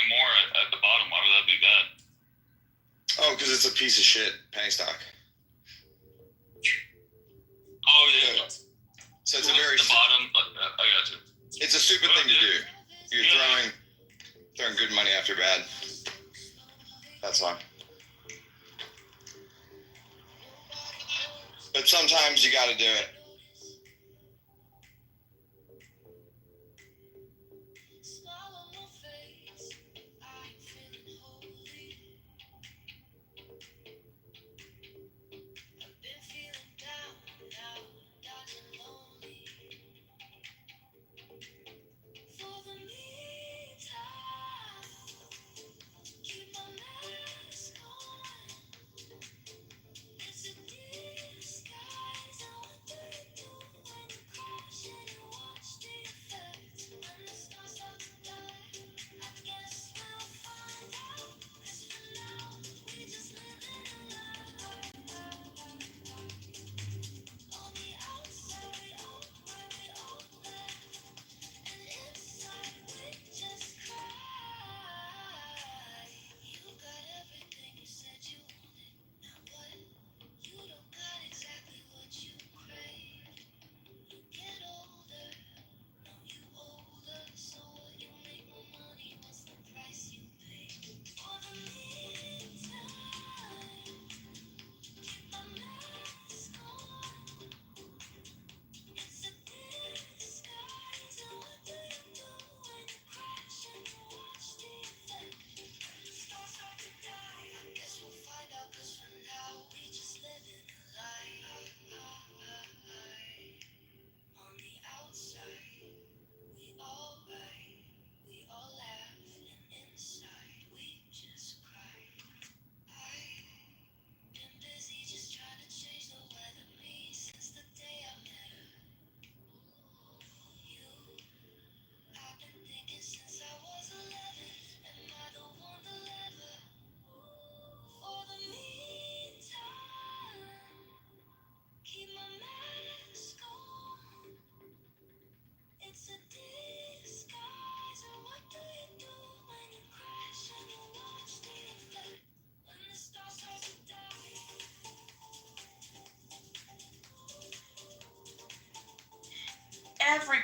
more at the bottom? Why would that be bad? Oh, because it's a piece of shit penny stock. Oh yeah. So it's a very. The bottom. I got you. It's a stupid thing to do. You're throwing good money after bad. That's fine. But sometimes you got to do it.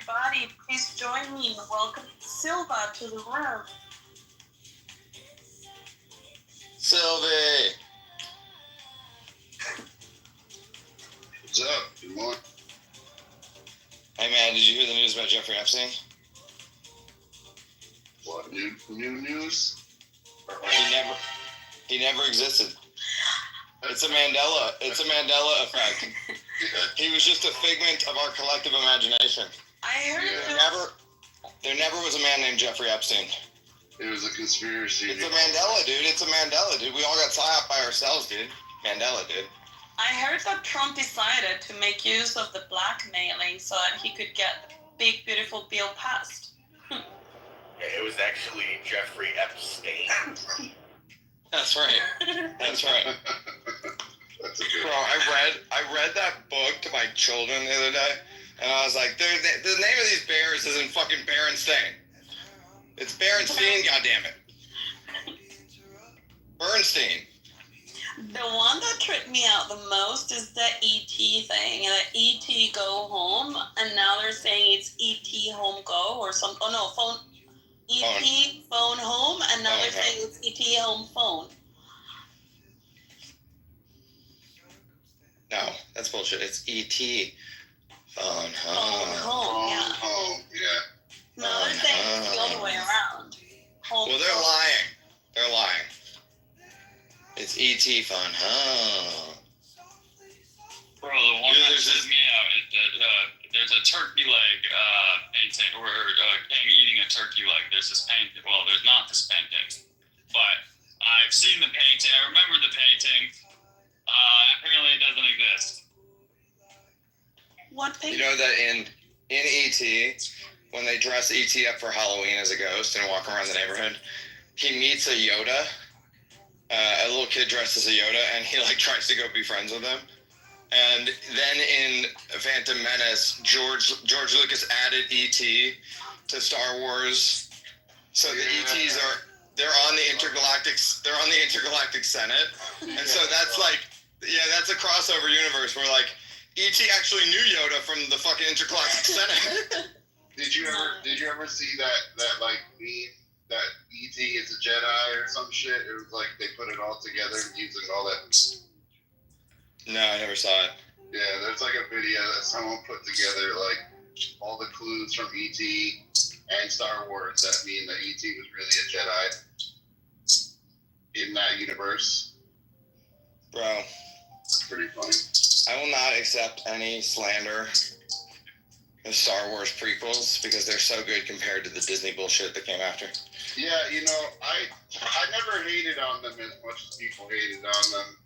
everybody. Please join me in welcoming Silva to the room. Sylvie! What's up? Good morning. Hey man, did you hear the news about Jeffrey Epstein? What, new news? He never existed. It's a Mandela effect. He was just a figment of our collective imagination. I heard There never was a man named Jeffrey Epstein. It was a conspiracy. It's a Mandela, dude. It's a Mandela, dude. We all got psyoped by ourselves, dude. Mandela, dude. I heard that Trump decided to make use of the blackmailing so that he could get the big, beautiful bill passed. It was actually Jeffrey Epstein. That's right. That's right. That's a good Bro, I read that book to my children the other day, and I was like, the name of these bears isn't fucking Berenstain. It's Berenstein, goddammit. Bernstein. The one that tripped me out the most is the ET thing. The ET go home, and now they're saying it's ET home go or some. Oh no, phone. ET phone home, and now they're saying it's ET home phone. No, that's bullshit. It's ET phone home. Phone home, yeah. Home, yeah. No, they're saying it's the other way around. Home Well, they're lying. They're lying. It's ET phone home. Bro, the one that says me out is that there's a turkey leg painting, or King eating a turkey leg. There's this painting. Well, there's not this painting, but I've seen the painting. I remember the painting. Apparently, it doesn't exist. What painting? You know that in ET, when they dress ET up for Halloween as a ghost and walk around the neighborhood, he meets a Yoda, a little kid dressed as a Yoda, and he like tries to go be friends with him. And then in Phantom Menace, George Lucas added ET to Star Wars, so the ETs they're on the intergalactic Senate, and so that's like, yeah, that's a crossover universe where like ET actually knew Yoda from the fucking intergalactic Senate. Did you ever see that like meme that ET is a Jedi or some shit? It was like they put it all together using all that. No, I never saw it. Yeah, there's like a video that someone put together, like all the clues from ET and Star Wars that mean that ET was really a Jedi in that universe. Bro, it's pretty funny. I will not accept any slander of Star Wars prequels because they're so good compared to the Disney bullshit that came after. Yeah, you know, I never hated on them as much as people hated on them.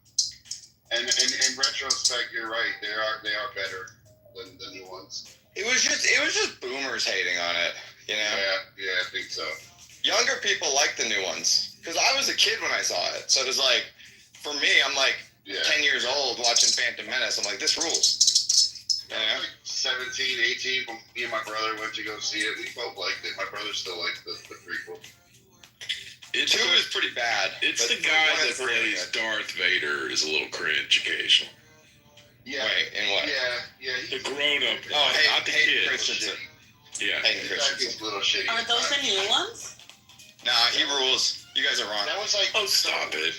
And in retrospect, you're right. They are better than the new ones. It was just boomers hating on it, you know? Yeah, I think so. Younger people like the new ones because I was a kid when I saw it, so it was like, for me, I'm like 10 years old watching Phantom Menace. I'm like, this rules. Yeah. Like 17, 18, when me and my brother went to go see it. We both liked it. My brother still liked the prequel. Two is pretty bad. It's the guy that plays Darth Vader is a little cringe occasionally. Yeah. Wait, and what? Yeah. The grown-up. Oh, not the kid. Christensen. Yeah. Hayden Christensen. Little shitty. Are those the new ones? Nah, he rules. You guys are wrong. That was like. Oh, stop it.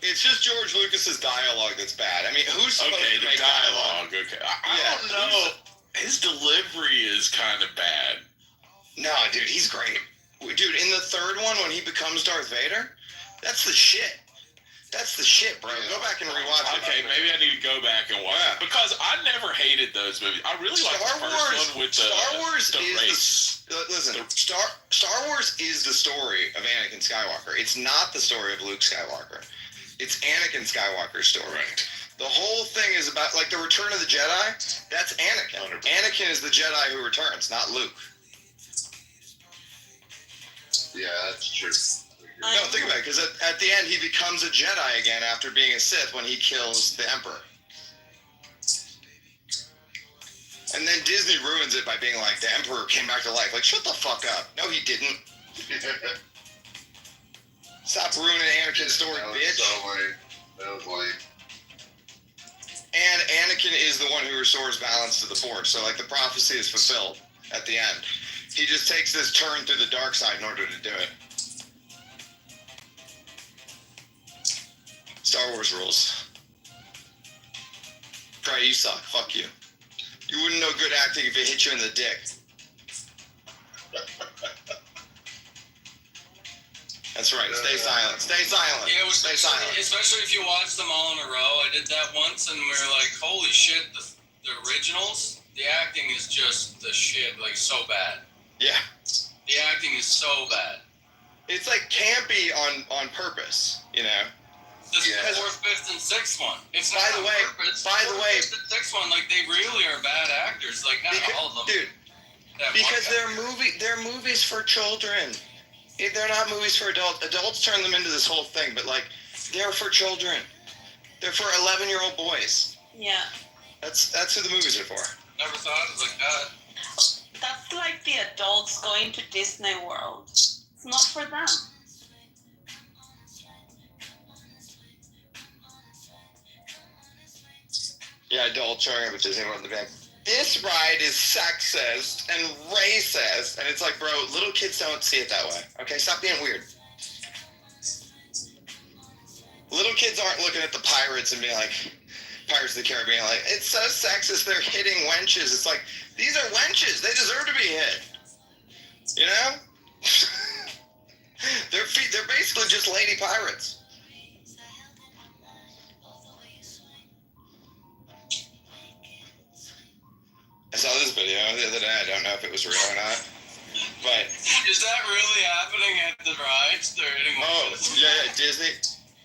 It's just George Lucas's dialogue that's bad. I mean, who's supposed to make dialogue? Okay. I don't know. His delivery is kind of bad. Nah, dude, he's great. Dude, in the third one, when he becomes Darth Vader, that's the shit. That's the shit, bro. Go back and rewatch it. Okay, maybe I need to go back and watch it. Because I never hated those movies. I really like the first one with Star Wars the race. Star Wars is the story of Anakin Skywalker. It's not the story of Luke Skywalker. It's Anakin Skywalker's story. Right. The whole thing is about, like, the Return of the Jedi, that's Anakin. 100%. Anakin is the Jedi who returns, not Luke. Yeah, that's true. No, think about it, because at the end, he becomes a Jedi again after being a Sith when he kills the Emperor. And then Disney ruins it by being like, the Emperor came back to life. Like, shut the fuck up. No, he didn't. Stop ruining Anakin's story, bitch. So lame. That was lame. And Anakin is the one who restores balance to the Force. So, like, the prophecy is fulfilled at the end. He just takes this turn through the dark side in order to do it. Star Wars rules. Trey, you suck. Fuck you. You wouldn't know good acting if it hit you in the dick. That's right. Stay silent. Stay silent. Yeah, Stay silent. especially if you watch them all in a row. I did that once, and we were like, "Holy shit!" The originals, the acting is just the shit. Like so bad. Yeah. The acting is so bad. It's like campy on purpose, you know. This fourth, fifth, and sixth one. It's By the way, fifth and sixth one, like they really are bad actors. Like not all of them. Dude, because they're movies for children. They're not movies for adults. Adults turn them into this whole thing, but like they're for children. They're for 11-year-old boys. Yeah. That's who the movies are for. Never thought it was like that. That's like the adults going to Disney World. It's not for them. Yeah, adults showing up at Disney World in the back. This ride is sexist and racist. And it's like, bro, little kids don't see it that way. Okay, stop being weird. Little kids aren't looking at the pirates and being like, Pirates of the Caribbean, like, it's so sexist, they're hitting wenches. It's like, these are wenches. They deserve to be hit. You know? They're basically just lady pirates. I saw this video the other day. I don't know if it was real or not. But is that really happening at the rides? They're hitting wenches? Yeah, Disney.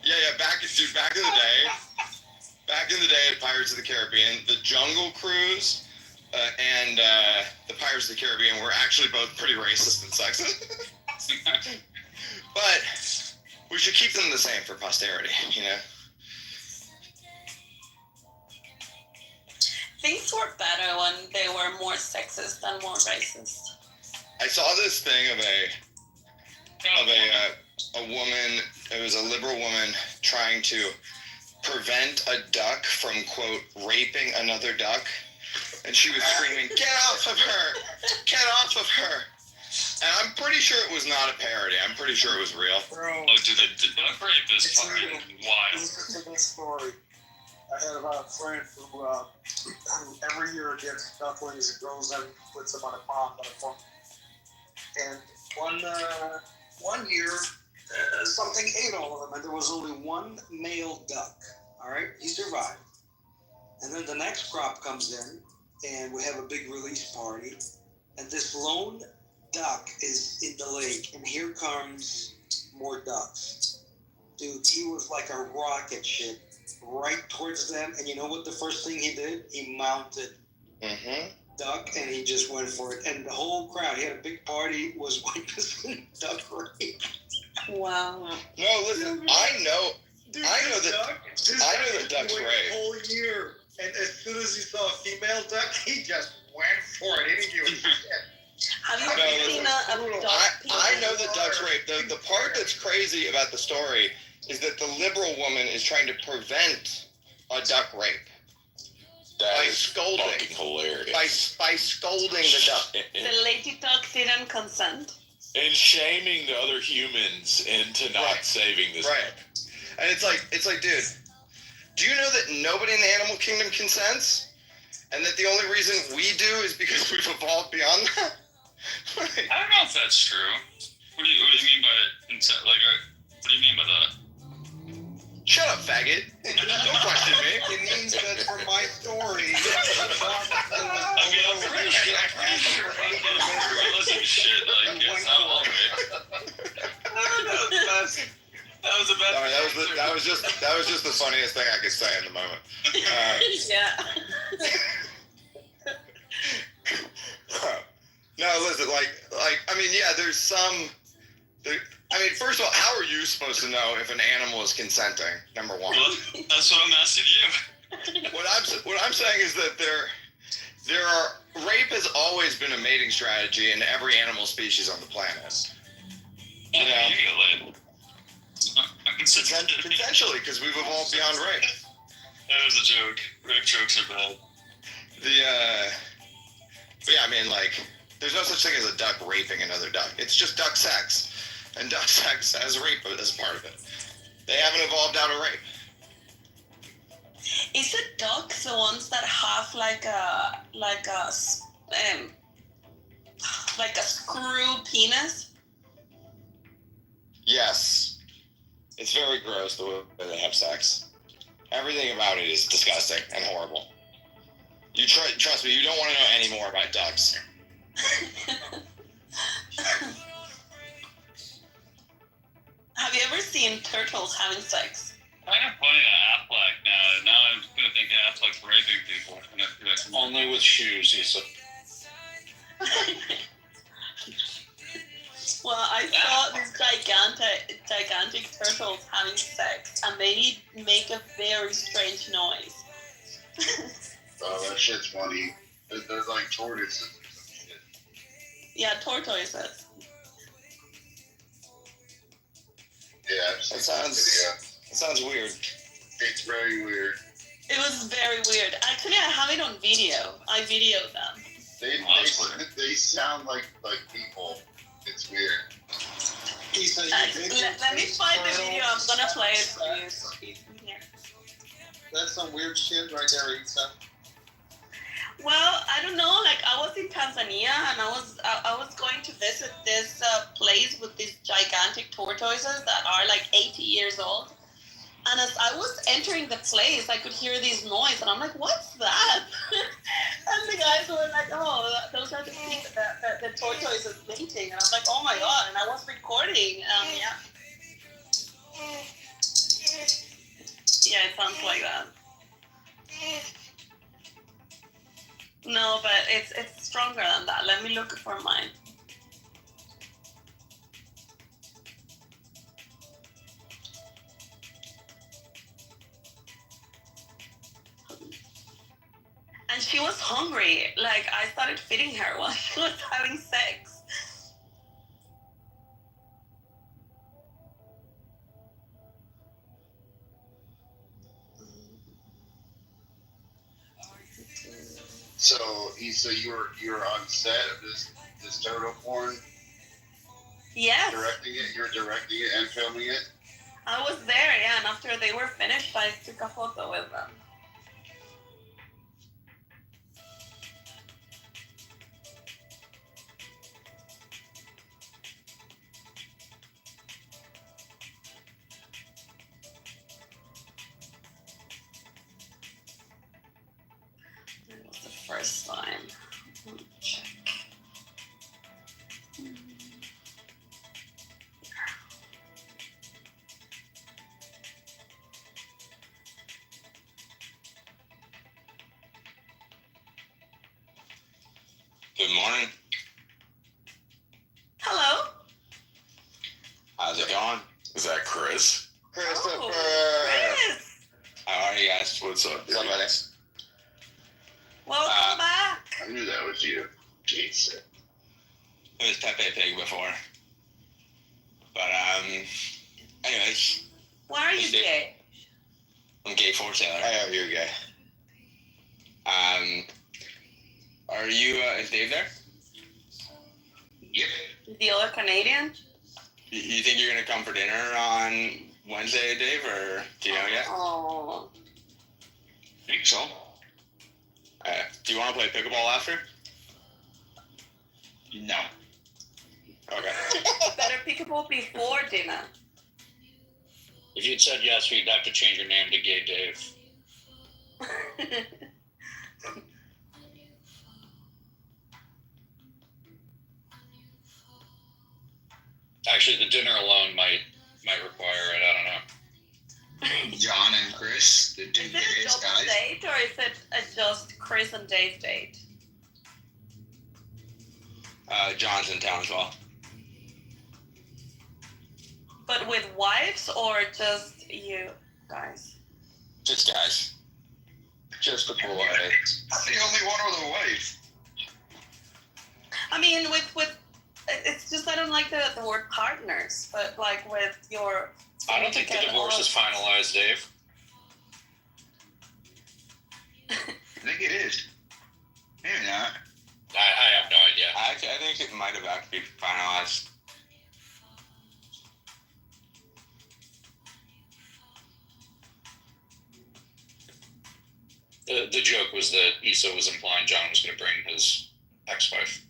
Yeah, back in the day. Back in the day at Pirates of the Caribbean, the Jungle Cruise and the Pirates of the Caribbean were actually both pretty racist and sexist. But we should keep them the same for posterity, you know? Things were better when they were more sexist and more racist. I saw this thing of a woman. It was a liberal woman trying to prevent a duck from, quote, raping another duck. And she was screaming, "Get off of her! Get off of her!" And I'm pretty sure it was not a parody. I'm pretty sure it was real. Bro, Oh, dude, the duck rape is fucking wild. Listen to this story. I had a friend who every year gets ducklings and goes and puts them on a pond on a farm. And one year, something ate all of them, and there was only one male duck. All right, he survived. And then the next crop comes in, and we have a big release party, and this lone duck is in the lake, and here comes more ducks. Dude, he was like a rocket ship right towards them, and you know what the first thing he did? He mounted duck, and he just went for it. And the whole crowd, he had a big party, was witnessing duck rape. Wow. No, listen, I know that ducks rape. The whole year, and as soon as he saw a female duck, he just went for it. He didn't give a shit. Have you ever seen a duck? I know that ducks rape. The part that's crazy about the story is that the liberal woman is trying to prevent a duck rape. By scolding. Fucking hilarious. By scolding the duck. The lady duck didn't consent. And shaming the other humans into not saving this. Right. And it's like, dude, do you know that nobody in the animal kingdom consents? And that the only reason we do is because we've evolved beyond that? I don't know if that's true. What do you mean by consent? Like, what do you mean by that? Shut up, faggot. Don't question me. It means that for my story, I mean, I'm pretty sure realistic shit. Like, it's not all right. That was the best. All right, that was just the funniest thing I could say in the moment. Yeah. No, listen, like, I mean, yeah, there's some. I mean, first of all, how are you supposed to know if an animal is consenting? Number one. Well, that's what I'm asking you. What I'm saying is that rape has always been a mating strategy in every animal species on the planet. You know, consensually, because we've evolved beyond rape. That was a joke. Rape jokes are bad. But yeah, I mean, like, there's no such thing as a duck raping another duck. It's just duck sex. And duck sex has rape as a part of it. They haven't evolved out of rape. Is it ducks the ones that have like a screw penis? Yes. It's very gross the way they have sex. Everything about it is disgusting and horrible. You trust me, you don't want to know any more about ducks. Have you ever seen turtles having sex? Kind of funny that Affleck now. Now I'm going to think Affleck's raping people. Only with shoes, he said. Well, I saw these gigantic turtles having sex, and they make a very strange noise. Oh, that shit's funny. They're like tortoises or some shit. Yeah, tortoises. Yeah, I've seen that video. That sounds weird. It's very weird. It was very weird. Actually, I have it on video. I videoed them. They sound like people. It's weird. Let me find the video. I'm gonna play it for you. So you can hear. That's some weird shit right there, Issa. Well, I don't know. Like, I was in Tanzania, and I was going to visit this place with these gigantic tortoises that are like 80 years old. And as I was entering the place, I could hear this noise, and I'm like, "What's that?" And the guys were like, "Oh, those are the tortoises mating." And I'm like, "Oh my god!" And I was recording. Yeah. Yeah, it sounds like that. No, but it's stronger than that. Let me look for mine. And she was hungry. Like, I started feeding her while she was having sex. So, Issa, you were on set of this turtle porn? Yes. You're directing it and filming it? I was there, yeah, and after they were finished, I took a photo with them. It was the first time. Let me check. Good morning. Hello. How's it going? Is that Chris? Christopher. Oh, Chris. How are you guys? What's up? What's up, buddy? Welcome back. I knew that was you. Jason. It was Pepe Pig before. But, anyways. Why are you gay? I'm gay for Taylor. I know you're gay. Are you, is Dave there? Yep. The other Canadian? You think you're gonna come for dinner on Wednesday, Dave, or do you know yet? Oh. I think so. Do you want to play pickleball after? No. Okay. Better pickleball before dinner. If you'd said yes, you'd have to change your name to Gay Dave. Actually, the dinner alone might require it. I don't know. John and Chris, the two Is it a biggest double guys. date or is it just Chris and Dave date? John's in town as well. But with wives or just you guys? Just guys. Just the boy. I'm the only one with a wife. I mean, with it's just I don't like the word partners, but like with your. I don't think the divorce is finalized, Dave. I think it is. Maybe not. I have no idea. I think it might have actually finalized. The joke was that Issa was implying John was going to bring his ex-wife.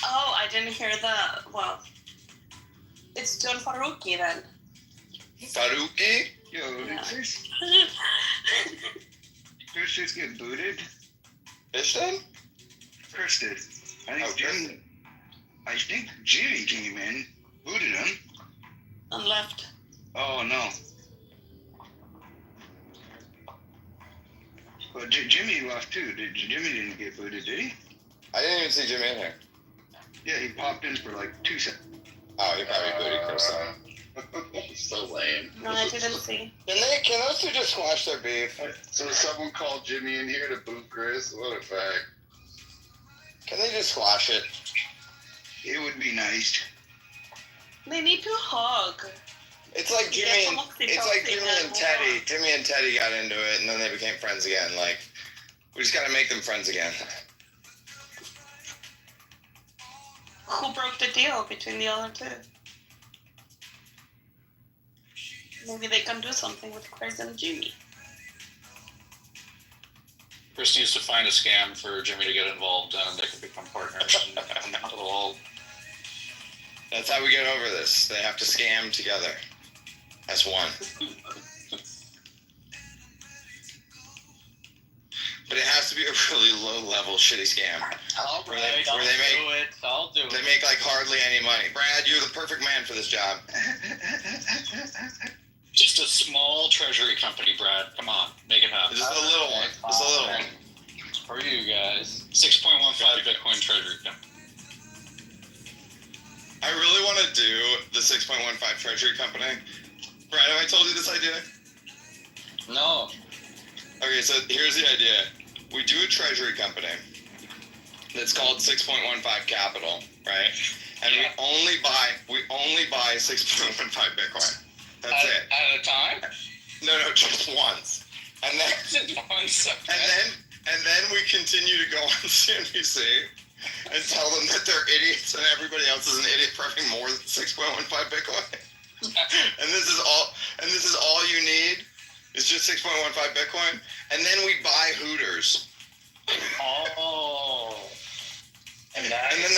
Oh, I didn't hear that. Well, it's John Faruqi then. Faruqi? Yo, did Chris just get booted? Fish did? Chris did. I think Jimmy came in, booted him. And left. Oh no. But Jimmy left too. Jimmy didn't get booted, did he? I didn't even see Jimmy in here. Yeah, he popped in for like 2 seconds. Oh, he probably booted Chris then. So lame. No, I didn't see. Can those two just squash their beef? So someone called Jimmy in here to boot Chris? What a fact. Can they just squash it? It would be nice. They need to hug. It's like Jimmy and Teddy. Jimmy and Teddy got into it, and then they became friends again. Like, we just got to make them friends again. Who broke the deal between the other two? Maybe they can do something with Chris and Jimmy. Chris needs to find a scam for Jimmy to get involved, and they can become partners and it'll all. That's how we get over this. They have to scam together as one. But it has to be a really low-level shitty scam. I'll do it. I'll do it. They make like hardly any money. Brad, you're the perfect man for this job. Just a small treasury company, Brad. Come on, make it happen. Just a little one. Just a little one. For you guys. 6.15 Bitcoin treasury company. I really want to do the 6.15 treasury company. Brad, have I told you this idea? No. Okay, so here's the idea. We do a treasury company that's called 6.15 Capital, right? And we only buy 6.15 Bitcoin. That's it. At a time? No, just once. And then Just once. and then we continue to go on CNBC and tell them that they're idiots and everybody else is an idiot for having more than 6.15 Bitcoin. and this is all you need. It's just 6.15 Bitcoin, and then we buy Hooters. Oh. And then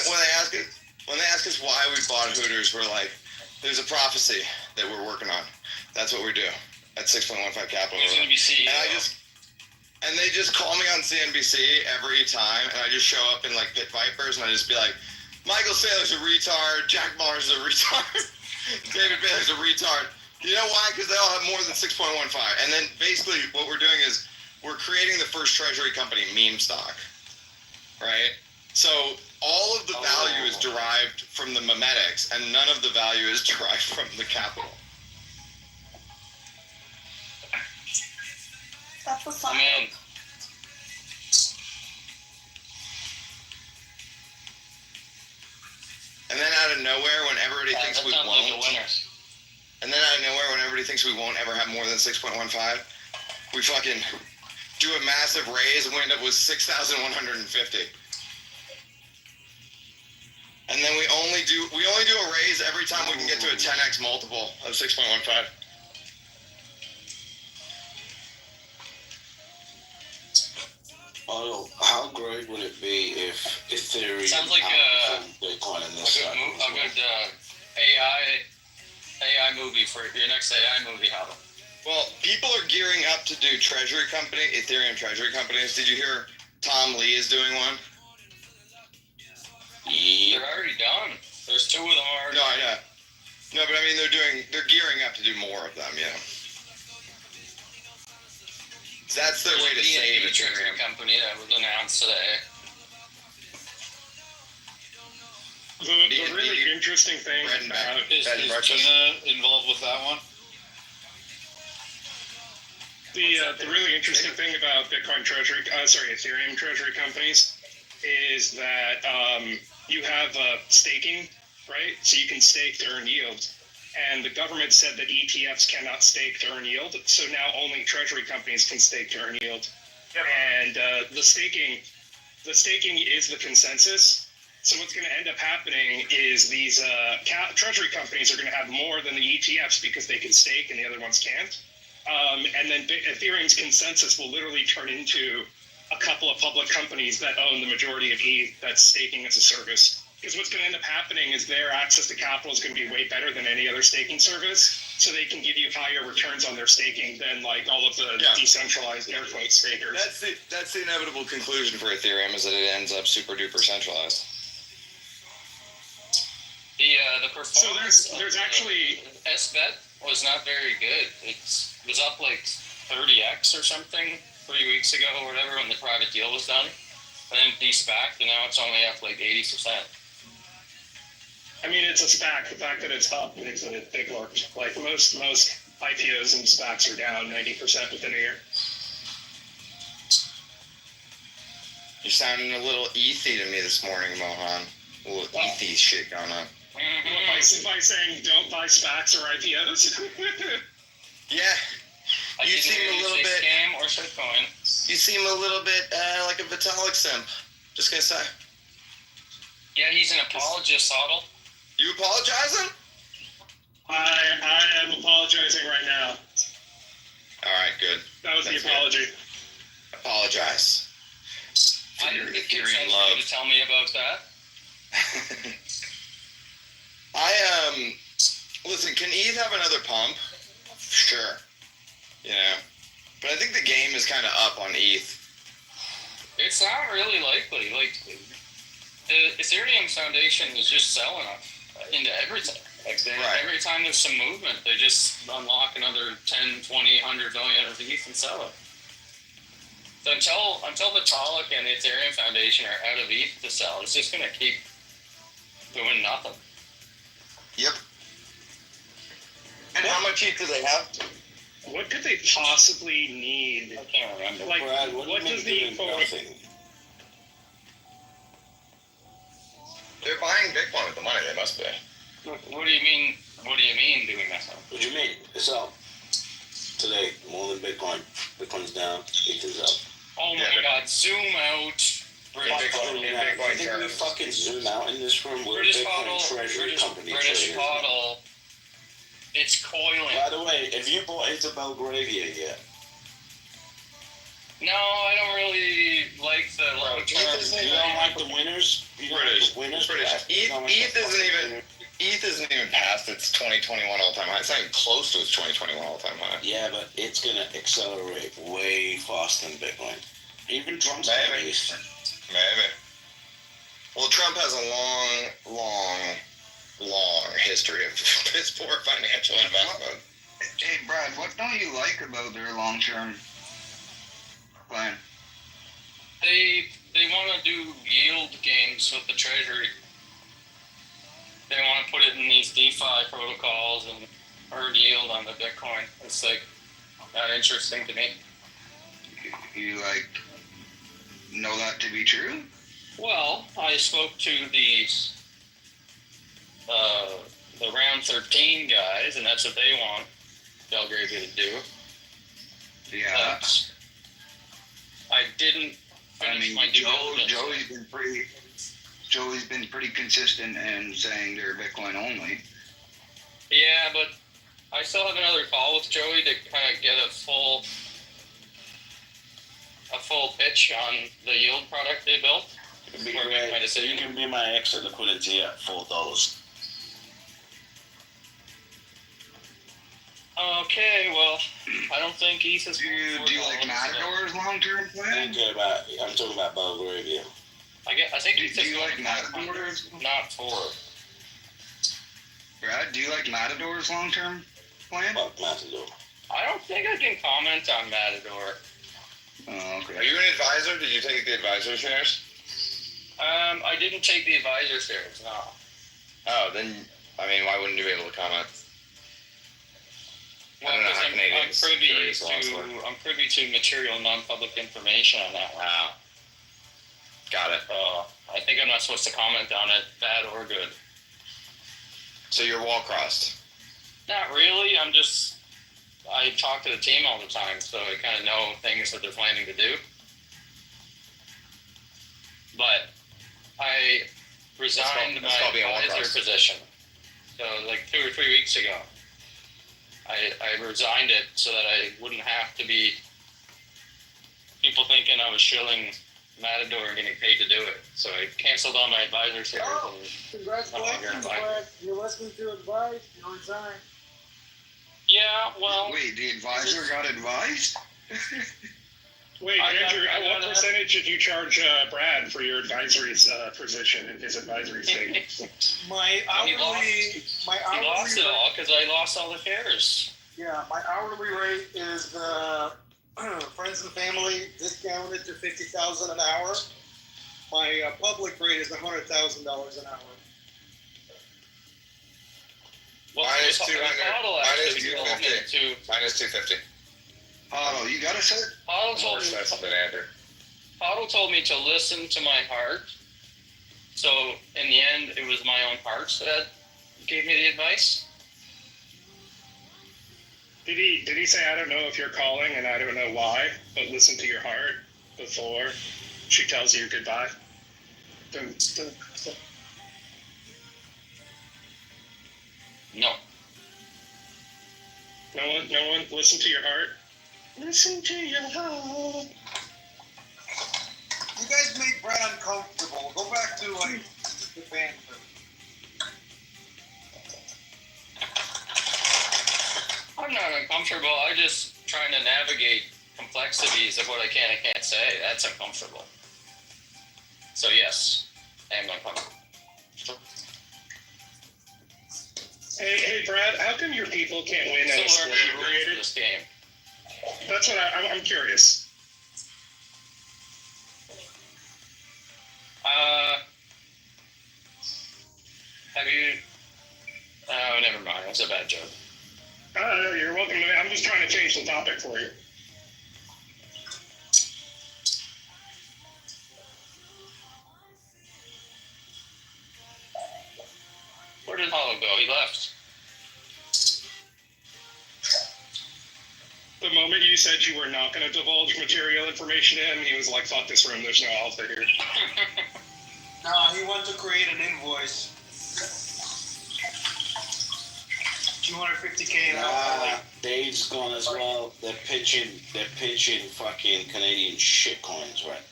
when they ask us why we bought Hooters, we're like, there's a prophecy that we're working on. That's what we do at 6.15 Capital. Who's gonna be CEO? And they just call me on CNBC every time, and I just show up in like Pit Vipers, and I just be like, Michael Saylor's a retard, Jack Mars is a retard, David Bailey's a retard. You know why? Because they all have more than 6.15. And then basically what we're doing is we're creating the first treasury company, meme stock, right? So all of the value is derived from the memetics, and none of the value is derived from the capital. That's a sign. And then out of nowhere, when everybody thinks we won't, and then out of nowhere, when everybody thinks we won't ever have more than 6.15, we fucking do a massive raise and we end up with 6,150. And then we only do a raise every time we can get to a 10x multiple of 6.15. Oh, how great would it be if Ethereum Sounds like Bitcoin in a this good AI movie for your next AI movie, Howard. Well, people are gearing up to do treasury company, Ethereum treasury companies. Did you hear Tom Lee is doing one? They're already done. There's 2 of them already. No, I know. No, but I mean, they're gearing up to do more of them, you know. So that's their way to save a treasury company that was announced today. The really interesting thing about is Tina involved with that one? The really interesting thing about Ethereum treasury companies is that you have staking, right? So you can stake to earn yield. and the government said that ETFs cannot stake to earn yield, so now only treasury companies can stake to earn yield. Yep. And the staking is the consensus. So what's going to end up happening is these treasury companies are going to have more than the ETFs because they can stake and the other ones can't. And then Ethereum's consensus will literally turn into a couple of public companies that own the majority of ETH that's staking as a service. Because what's going to end up happening is their access to capital is going to be way better than any other staking service. So they can give you higher returns on their staking than like all of the decentralized air quote stakers. That's the inevitable conclusion for Ethereum, is that it ends up super duper centralized. The performance. So there's actually SBET was not very good. It was up like 30x or something 3 weeks ago or whatever when the private deal was done, and then de-SPAC'd, and now it's only up like 80%. I mean, it's a SPAC. The fact that it's up makes it a big work. Like most IPOs and SPACs are down 90% within a year. You're sounding a little ethy to me this morning, Mohan. A little ethy shit going on. By saying don't buy SPACs or IPOs? Yeah. You seem a little bit scam or shitcoin. You seem a little bit like a Vitalik simp. Just gonna say. Yeah, he's an apologist, Otto. You apologizing? I am apologizing right now. All right, good. That was the apology. Good. Apologize. I didn't get you to tell me about that. Listen, can ETH have another pump? Sure. You know. But I think the game is kind of up on ETH. It's not really likely. Like, the Ethereum Foundation is just selling into everything. Like, every time there's some movement, they just unlock another 10, 20, 100 million of ETH and sell it. So until Vitalik and the Ethereum Foundation are out of ETH to sell, it's just going to keep doing nothing. Yep. And how much ETH do they have? What could they possibly need? I can't remember. Like, Brad, what does the nothing? They're buying Bitcoin with the money. They must be. What do you mean? What do you mean doing that? What do you mean? It's up today more than Bitcoin. Bitcoin's down. ETH is up. Oh my God! Zoom out. I think we fucking zoom out in this room. We're a Bitcoin treasury company. British HODL. It's coiling. By the way, have you bought into Belgravia yet? No, I don't really like the long term. You don't like the winners? British. ETH isn't even past its 2021 all-time high. It's not even close to its 2021 all-time high. Yeah, but it's gonna accelerate way faster than Bitcoin. Even Trump's Maybe. Well, Trump has a long history of piss poor financial investment. Hey, Brad, what don't you like about their long-term plan? They want to do yield games with the treasury. They want to put it in these DeFi protocols and earn yield on the Bitcoin. It's like not interesting to me. You know that to be true? Well, I spoke to the round 13 guys, and that's what they want Belgravia to do. Yeah. I didn't finish my due diligence. Joey's been pretty consistent in saying they're Bitcoin only. Yeah, but I still have another call with Joey to kind of get a full pitch on the yield product they built. You can be my extra liquidity at $4. Okay, well, I don't think ETH is. Do you like Matador's long-term plan? I'm talking about Belgravia. I think ETH do you like Matador's? Not 4. Brad, do you like Matador's long-term plan? Fuck Matador. I don't think I can comment on Matador. Oh, okay. Are you an advisor? Did you take the advisor shares? I didn't take the advisor shares, no. Oh, then, I mean, why wouldn't you be able to comment? Well, I don't know how Canadians I'm privy to material non-public information on that one. Wow. Got it. I think I'm not supposed to comment on it, bad or good. So you're wall crossed? Not really. I talk to the team all the time, so I kind of know things that they're planning to do. But I resigned my advisor position. So like 2 or 3 weeks ago, I resigned it so that I wouldn't have to be people thinking I was shilling Matador and getting paid to do it. So I canceled all my advisor shares. Congratulations, Brad. You're listening to advice. You resign. Yeah, well. Wait, the advisor got advised? Wait, Andrew, what percentage did you charge Brad for your advisory position in his advisory stake? My hourly. He lost it all because I lost all the shares. Yeah, my hourly rate is the friends and family discounted to $50,000 an hour. My public rate is $100,000 an hour. Well, minus 200. Minus 250. Minus 250. Oh, you got it, sir? Otto told me to listen to my heart. So in the end, it was my own heart that gave me the advice. Did he say, I don't know if you're calling and I don't know why, but listen to your heart before she tells you goodbye? No. No one listen to your heart? Listen to your heart. You guys make Brad uncomfortable. Go back to like the band. I'm not uncomfortable. I'm just trying to navigate complexities of what I can and can't say. That's uncomfortable. So yes, I am uncomfortable. Hey, Brad, how come your people can't win at a sport you created? This game. That's what I'm curious. Have you? Oh, never mind. That's a bad joke. You're welcome. I'm just trying to change the topic for you. Where did Hollow go? He left. The moment you said you were not going to divulge material information to him, he was like, fuck this room, there's no alpha here. He wants to create an invoice. $250K. Dave's gone as well. They're pitching fucking Canadian shit coins, right?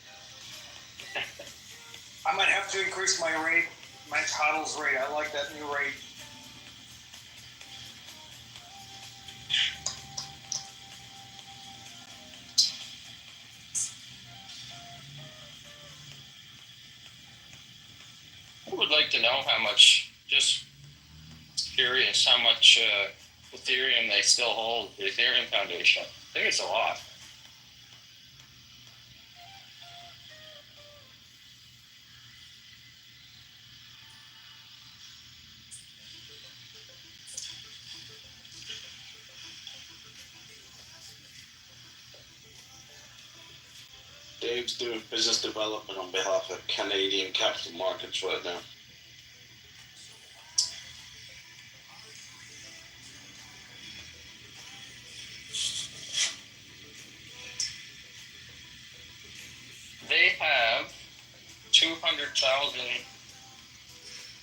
I might have to increase my rate, my titles rate. I like that new rate. I would like to know how much, just curious, how much Ethereum they still hold, the Ethereum Foundation. I think it's a lot. Dave's doing business development on behalf of Canadian capital markets right now. They have 200,000,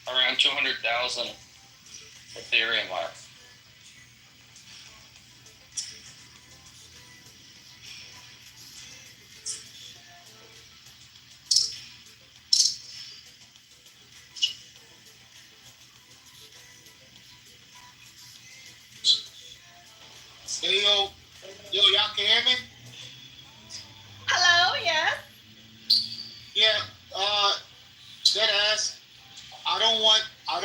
around 200,000 Ethereum left. Hey, y'all can hear me? Hello, yes. Yeah, dead ass. I don't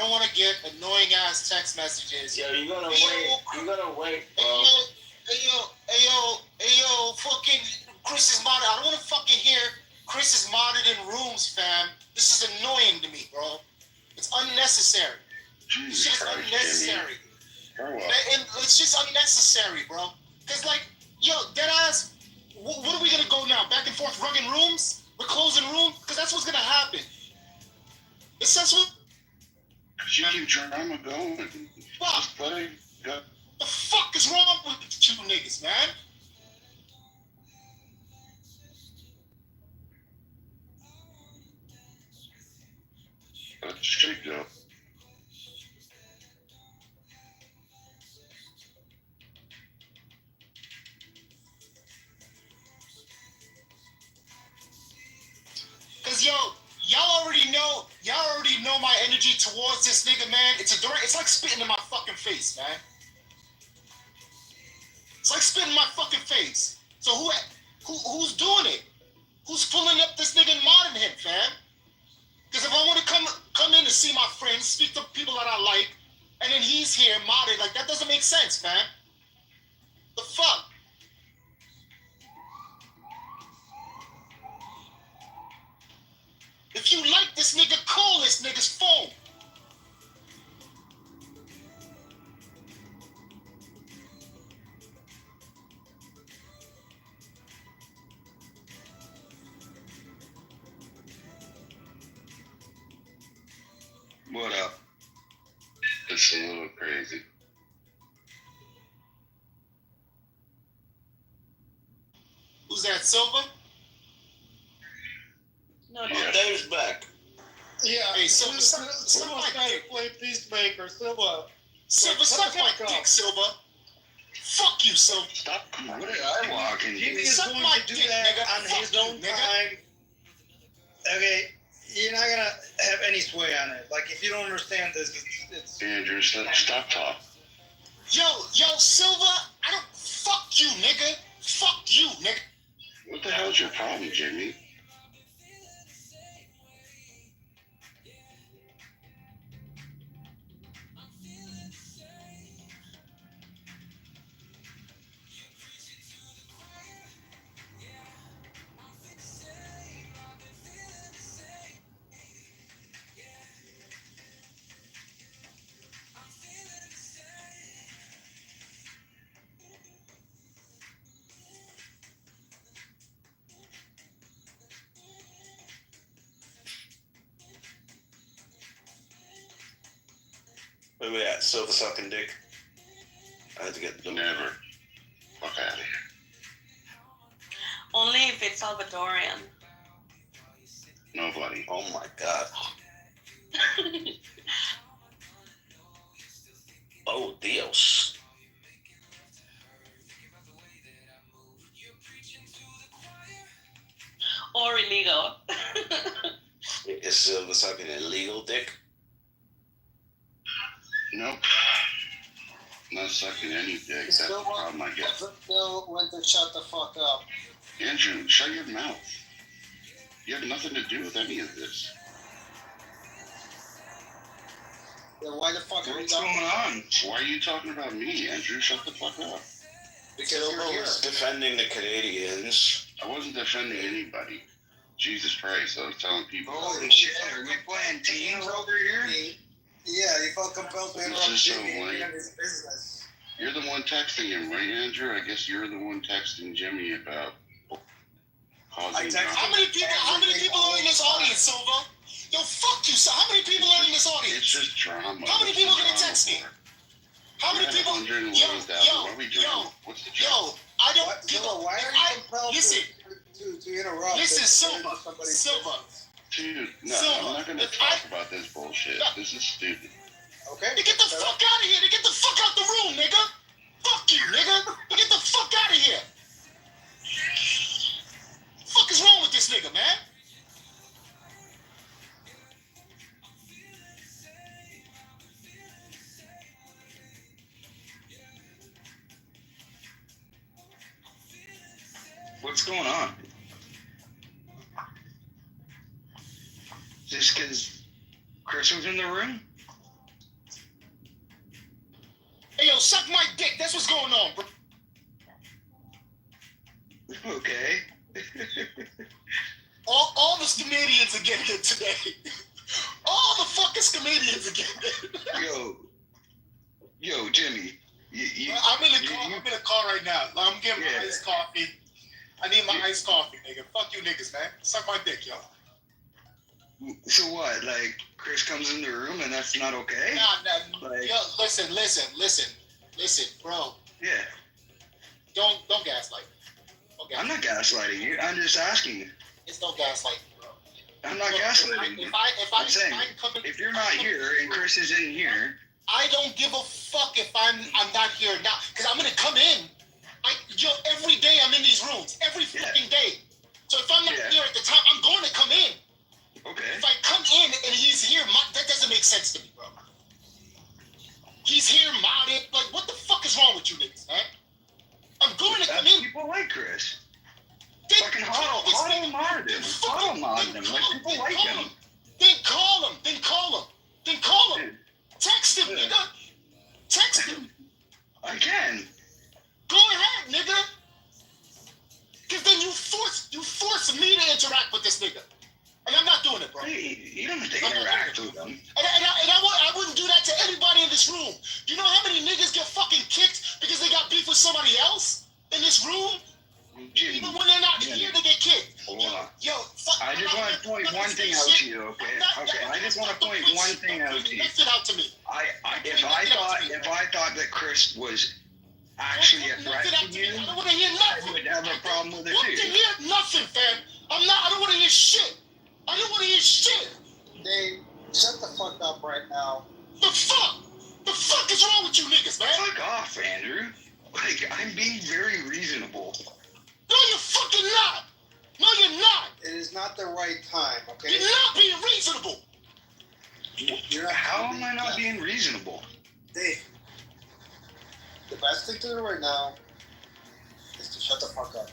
want to get annoying ass text messages. Yeah, you gotta wait, bro. Hey yo, fucking Chris is modded. I don't want to fucking hear Chris is modded in rooms, fam. This is annoying to me, bro. It's unnecessary. It's just unnecessary. It's just unnecessary, bro. Cause like, yo, dead ass. What are we gonna go now? Back and forth, rugging rooms? We're closing room? Cause that's what's gonna happen. It's that's what. You keep drama going. Fuck. Just play. Go. The fuck is wrong with you niggas, man? That's straight though. Cause y'all already know my energy towards this nigga, man. It's like spitting in my fucking face, man. It's like spitting in my fucking face. So who's doing it? Who's pulling up this nigga and modding him, fam? Because if I want to come in and see my friends, speak to people that I like, and then he's here modded, like that doesn't make sense, man. The fuck? If you like this nigga, call this nigga's phone. What up? It's a little crazy. Who's that, Silver? No, Yeah. Dave's back. Yeah. Hey, Silver, Silver's my trying dick. to play Peacemaker. Silver. Silver, Shut suck the my fuck dick, up. Silver. Fuck you, Silver. Stop. What did I walk in? Jimmy is Suck going my to do dick, that nigga. on Fuck his you, own nigga. time. Okay, you're not gonna have any sway on it. Like if you don't understand this, it's Andrew, stop talking. Yo, Silver, I don't. Fuck you, nigga. Fuck you, nigga. What the hell's your problem, Jimmy? Where we at? Silver sucking dick. I had to get the Never. Fuck out of here. only if it's Salvadorian. Nobody. Oh my god. Oh Dios. Or illegal. Is Silver sucking illegal dick? Nope. Not sucking any dick. That's the problem I get. Bill went to shut the fuck up. Andrew, shut your mouth. You have nothing to do with any of this. Then why the fuck are we What's talking? going on? Why are you talking about me, Andrew? Shut the fuck up. Because Silver you're here. was defending the Canadians. I wasn't defending anybody. Jesus Christ, I was telling people. Holy shit, are we playing teams over here? Yeah, you felt compelled to This interrupt is so Jimmy lame. in his business. You're the one texting him, right, Andrew? I guess you're the one texting Jimmy about causing drama. How many people are in this audience, Silver? Yo, fuck you, sir. How many people are in this audience? It's just drama. How many people are gonna text me? How many people? 111,000. What are we doing? What's the job? I don't. What, Silver, why are you compelled to interrupt? Listen, Silver. Dude, no, Silver, I'm not gonna talk about this bullshit. This is stupid. Okay. Then get the fuck out of here. Then get the fuck out the room, nigga. Fuck you, nigga. Then get the fuck out of here. Fuck is wrong with this nigga, man? What's going on? Just because Chris was in the room? Hey, yo, suck my dick. That's what's going on, bro. Okay. All the comedians are getting it today. All the fucking comedians are getting it. Yo, Jimmy. I'm in the car right now. I'm getting my iced coffee. I need my iced coffee, nigga. Fuck you niggas, man. Suck my dick, yo. So what? Like, Chris comes in the room and that's not okay? Nah. Yo, listen. Listen, bro. Yeah. Don't gaslight me. Okay. I'm not gaslighting you. I'm just asking you. It's no gaslighting, bro. I'm not gaslighting you. I'm saying, if you're not here and Chris is in here, I don't give a fuck if I'm not here now, because I'm gonna come in. Every day I'm in these rooms, every fucking day. So if I'm not here at the time, I'm going to come in. Okay. If I come in and he's here, that doesn't make sense to me, bro. He's here modded. Like, what the fuck is wrong with you niggas, man? I'm going to come in. People like Chris. Fucking Huddle modded him. Huddle modded him. Like, people like him. Then call him. Then call him. Text him, nigga. Text him. I can. Go ahead, nigga. Because then you force me to interact with this nigga. And I'm not doing it, bro. You don't have to interact with him. And I wouldn't do that to anybody in this room. You know how many niggas get fucking kicked because they got beef with somebody else in this room? Even when they're not here, they get kicked. Yo, fuck. I just want to point one thing out to you, okay? Okay, I just want to point one thing out to you. It out to me. If I thought that Chris was actually a threat to you, I don't want to hear nothing. I would have a problem with it too. I want to hear nothing, fam. I don't want to hear shit. I don't want to hear shit. Dave, shut the fuck up right now. The fuck? The fuck is wrong with you niggas, man? Fuck off, Andrew. Like, I'm being very reasonable. No, you're fucking not. No, you're not. It is not the right time, okay? You're not being reasonable. How am I not being reasonable? Dave, the best thing to do right now is to shut the fuck up.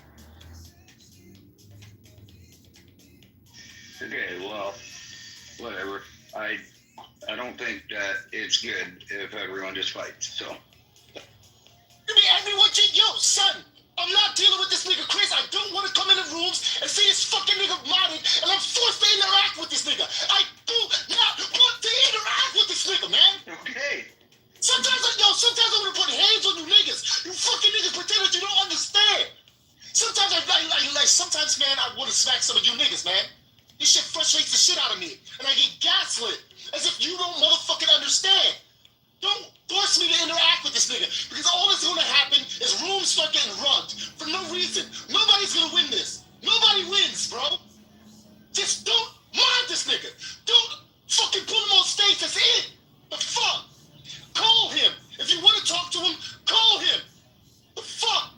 Okay, well, whatever. I don't think that it's good if everyone just fights, so. You mean everyone yo, son, I'm not dealing with this nigga Chris. I don't want to come in the rooms and see this fucking nigga modded, and I'm forced to interact with this nigga. I do not want to interact with this nigga, man. Okay. Sometimes I want to put hands on you niggas. You fucking niggas pretend that you don't understand. Sometimes sometimes, man, I want to smack some of you niggas, man. This shit frustrates the shit out of me, and I get gaslit, as if you don't motherfucking understand. Don't force me to interact with this nigga, because all that's gonna happen is rooms start getting rugged for no reason. Nobody's gonna win this. Nobody wins, bro. Just don't mind this nigga. Don't fucking put him on stage. That's it. The fuck? Call him. If you want to talk to him, call him. The fuck?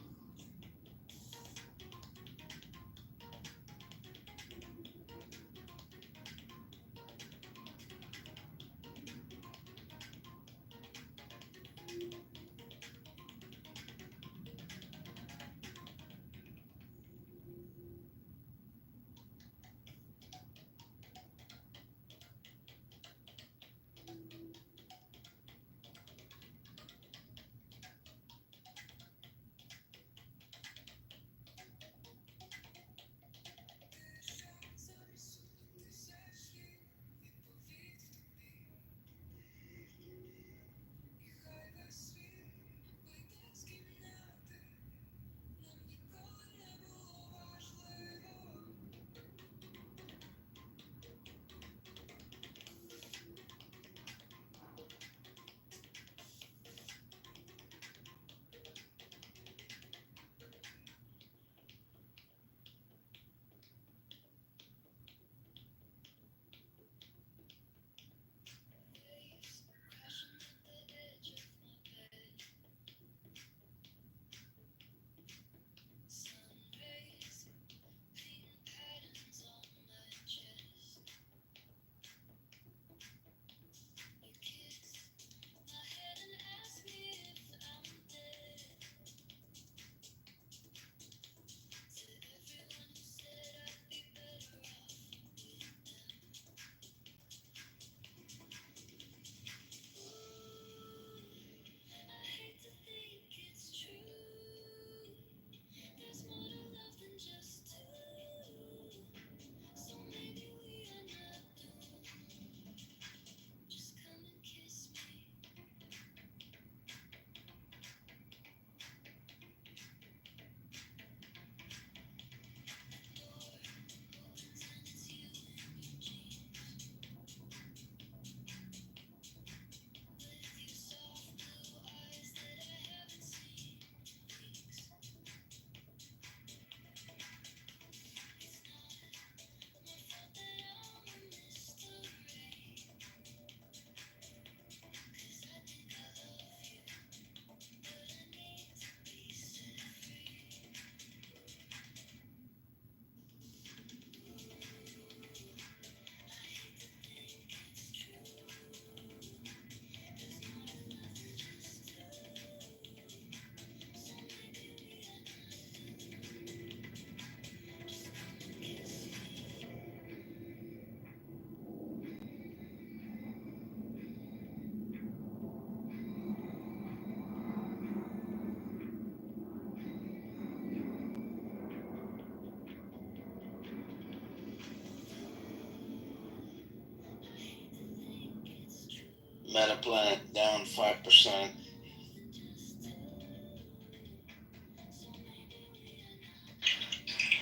Metaplanet down 5%.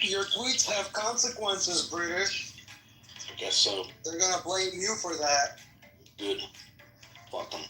Your tweets have consequences, British. I guess so. They're gonna blame you for that. Good. Fuck them.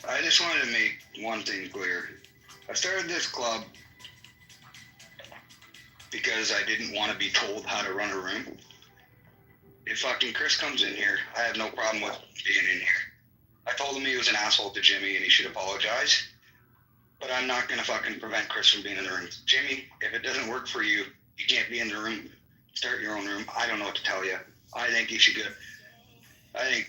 I just wanted to make one thing clear. I started this club because I didn't want to be told how to run a room. If fucking Chris comes in here, I have no problem with being in here. I told him he was an asshole to Jimmy and he should apologize. But I'm not going to fucking prevent Chris from being in the room. Jimmy, if it doesn't work for you, you can't be in the room. Start your own room. I don't know what to tell you. I think you should go. I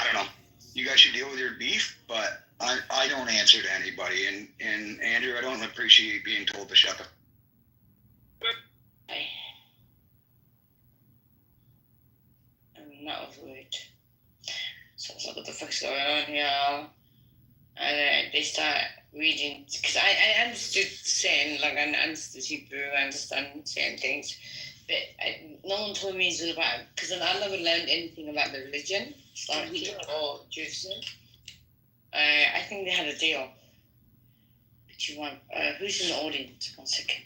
don't know. You guys should deal with your beef, but I don't answer to anybody. And Andrew, I don't appreciate being told to shut the. I'm not over it. So I was like, what the fuck's going on here? And they start reading, because I understood saying, like, I understood Hebrew, I understand certain things, but no one told me it's all about, because I never learned anything about the religion, Islamic or Judaism. I think they had a deal. But you want, who's in the audience? 1 second.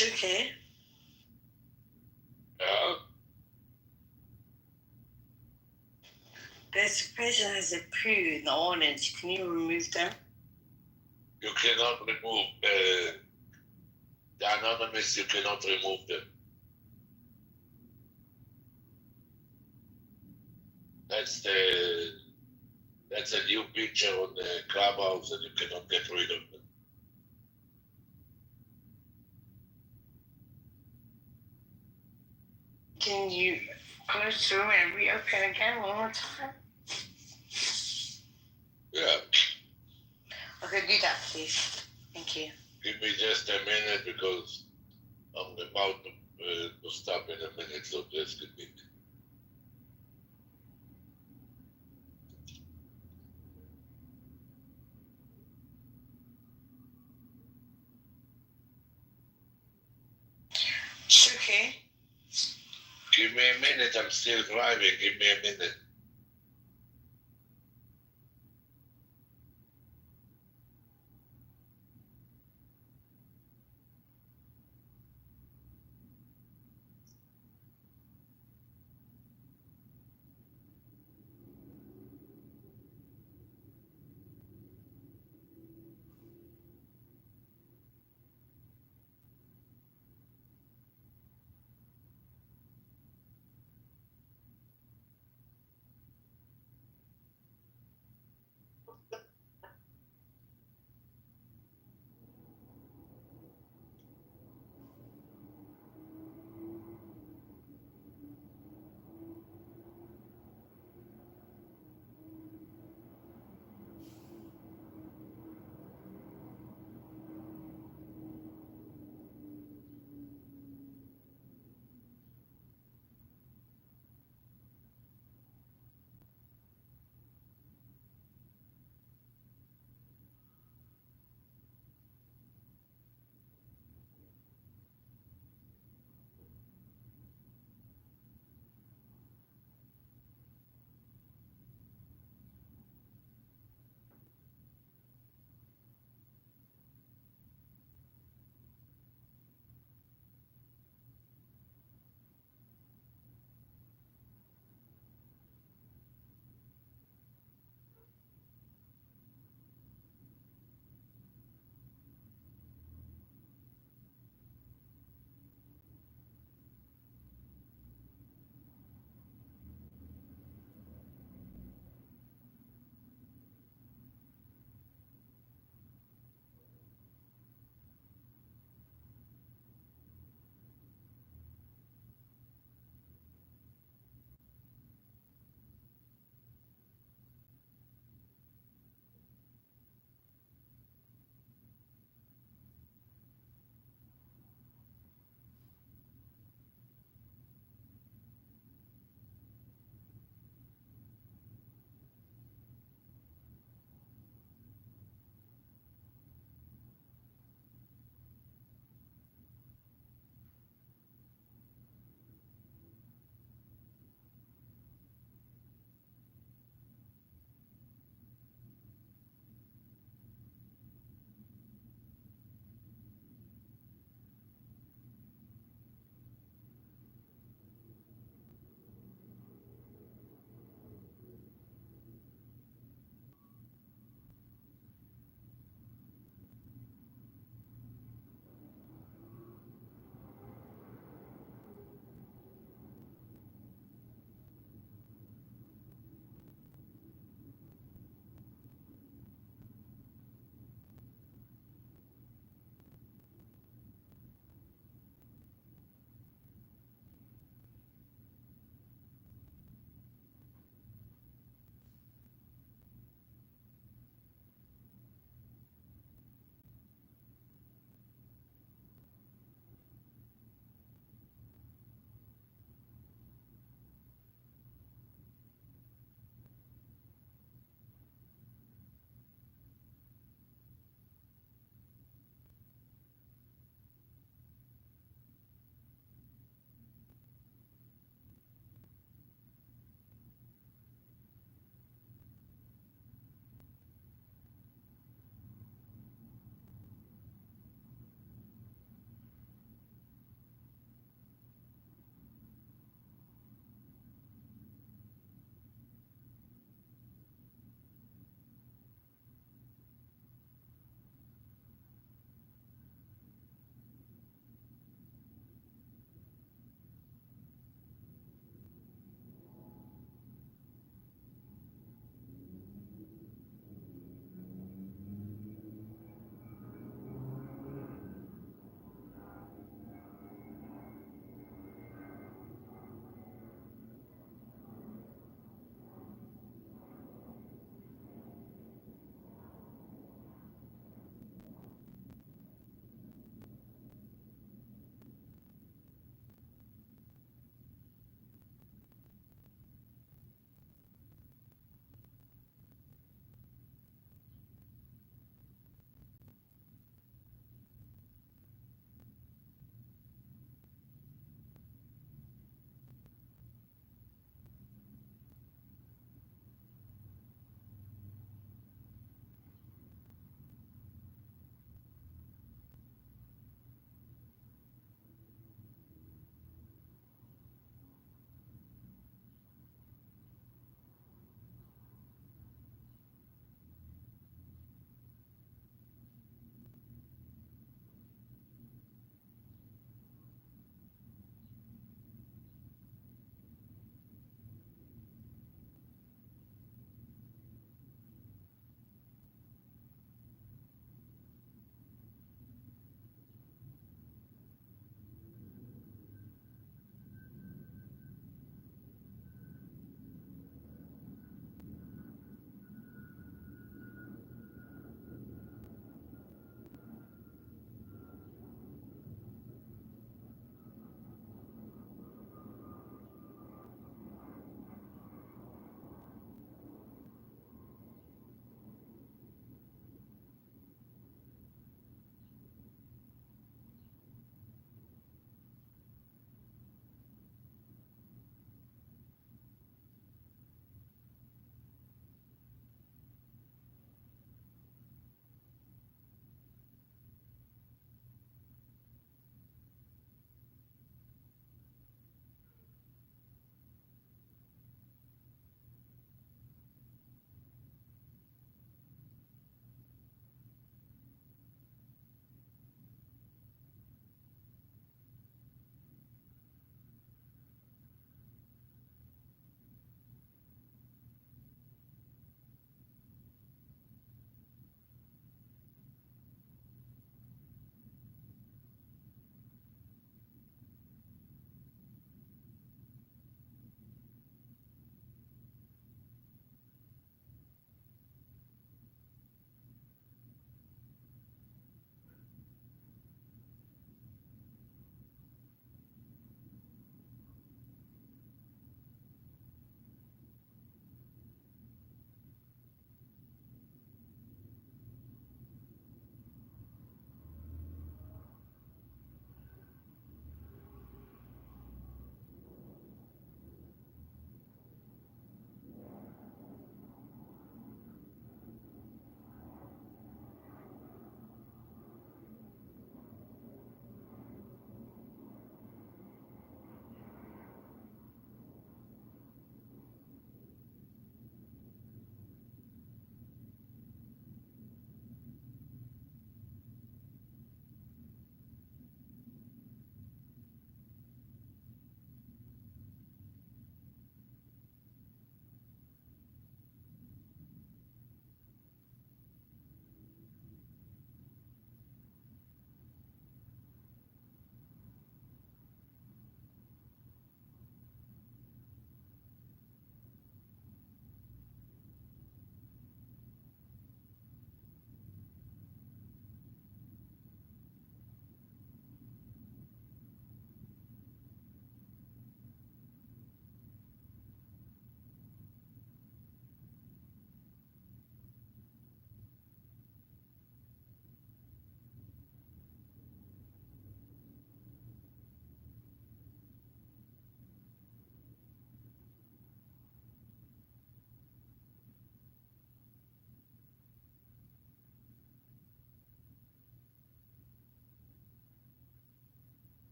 Okay. Yeah. There's a person has a poo in the orange. Can you remove them? You cannot remove the anonymous. You cannot remove them. That's a new picture on the clubhouse, and you cannot get rid of them. Can you close through and reopen again one more time? Yeah. Okay, do that, please. Thank you. Give me just a minute because I'm about to stop in a minute, so just give me. Okay. Give me a minute. I'm still driving. Give me a minute.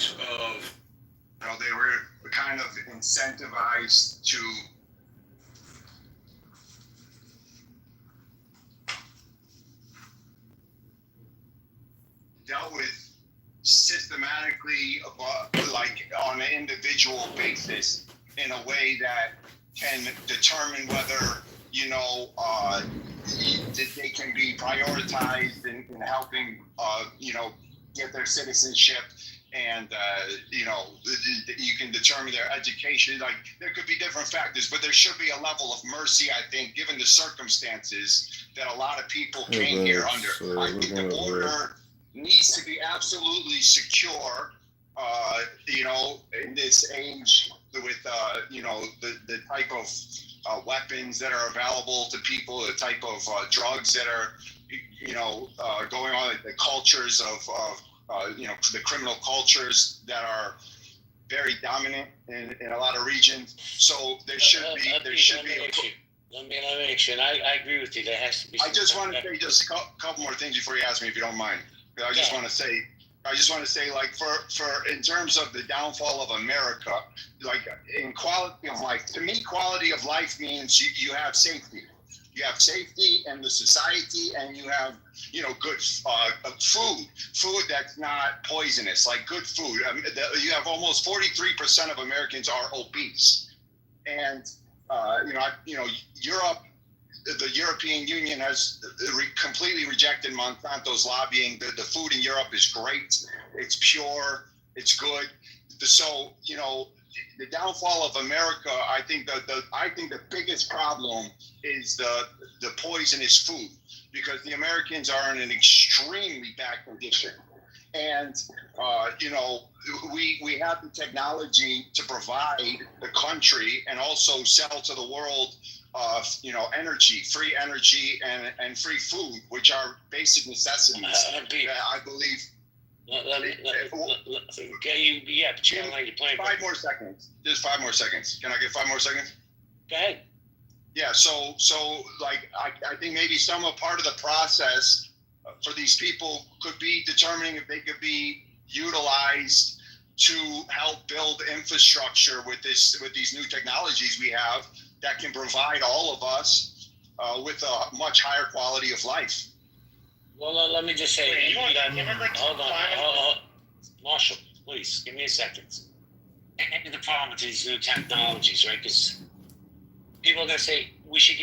ways of, they were kind of incentivized to dealt with systematically, like on an individual basis, in a way that can determine whether they can be prioritized in helping get their citizenship, and you can determine their education. Like, there could be different factors, but there should be a level of mercy, I think, given the circumstances that a lot of people came here under. I think the border needs to be absolutely secure, in this age with, the type of weapons that are available to people, the type of drugs that are, going on, the cultures of the criminal cultures that are very dominant in a lot of regions. So there should be. Let me make you, and I agree with you. There has to be. I just want to say just a couple more things before you ask me, if you don't mind. I just want to say, like, for in terms of the downfall of America, like, in quality of life, to me, quality of life means you have safety. You have safety in the society, and you have, good food that's not poisonous, like good food. You have almost 43% of Americans are obese, and Europe. The European Union has completely rejected Monsanto's lobbying. The food in Europe is great. It's pure. It's good. So, the downfall of America, I think the biggest problem is the poisonous food, because the Americans are in an extremely bad condition. And, we have the technology to provide the country and also sell to the world free energy and free food, which are basic necessities. I believe. Five more seconds. Just 5 more seconds. Can I get 5 more seconds? Go ahead. Yeah. So like, I think maybe part of the process for these people could be determining if they could be utilized to help build infrastructure with these new technologies we have that can provide all of us with a much higher quality of life. Well, let me just say, hold on, Marshall, please give me a second. And the problem with these new technologies, right? Because people are gonna say we should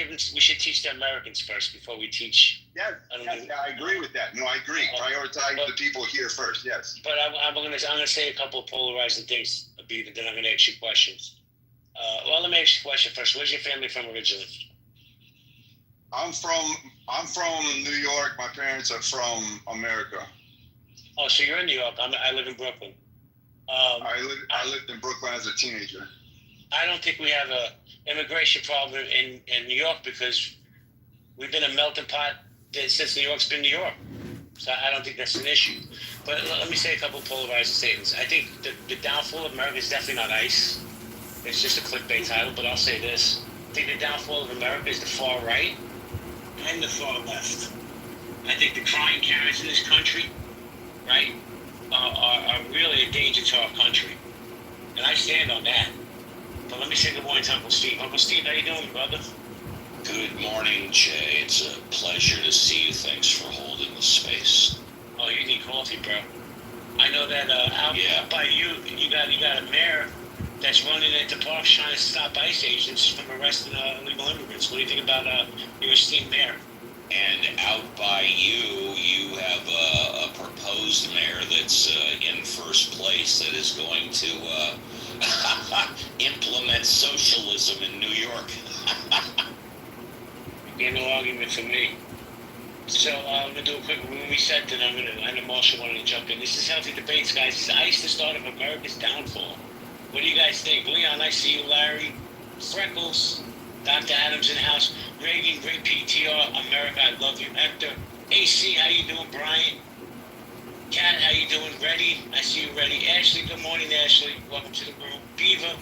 teach the Americans first before we teach. Yes, I agree with that. No, I agree. Prioritize the people here first. Yes. But I'm gonna say a couple of polarizing things, Aviv, and then I'm gonna ask you questions. Well, let me ask you a question first. Where's your family from originally? I'm from New York. My parents are from America. Oh, so you're in New York. I live in Brooklyn. I lived in Brooklyn as a teenager. I don't think we have a immigration problem in New York, because we've been a melting pot since New York's been New York. So I don't think that's an issue. But let me say a couple of polarizing statements. I think the downfall of America is definitely not ICE. It's just a clickbait title, but I'll say this. I think the downfall of America is the far right and the far left. I think the crime carriers in this country, right, are really a danger to our country. And I stand on that. But let me say good morning to Uncle Steve. Uncle Steve, how you doing, brother? Good morning, Jay. It's a pleasure to see you. Thanks for holding the space. Oh, you need coffee, bro. I know that out by you got a mayor that's running into parks trying to stop ICE agents from arresting illegal immigrants. What do you think about your esteemed mayor? And out by you have a proposed mayor that's in first place that is going to implement socialism in New York. Again, no argument for me. So I'm going to do a quick reset, and I know Marshall wanted to jump in. This is Healthy Debates, guys. This is ICE, the start of America's downfall. What do you guys think? Leon, I see you. Larry, Freckles, Dr. Adams in the house. Reagan, great PTR. America, I love you. Hector, AC, how you doing? Brian, Kat, how you doing? Ready? I see you ready. Ashley, good morning, Ashley. Welcome to the room. Beaver,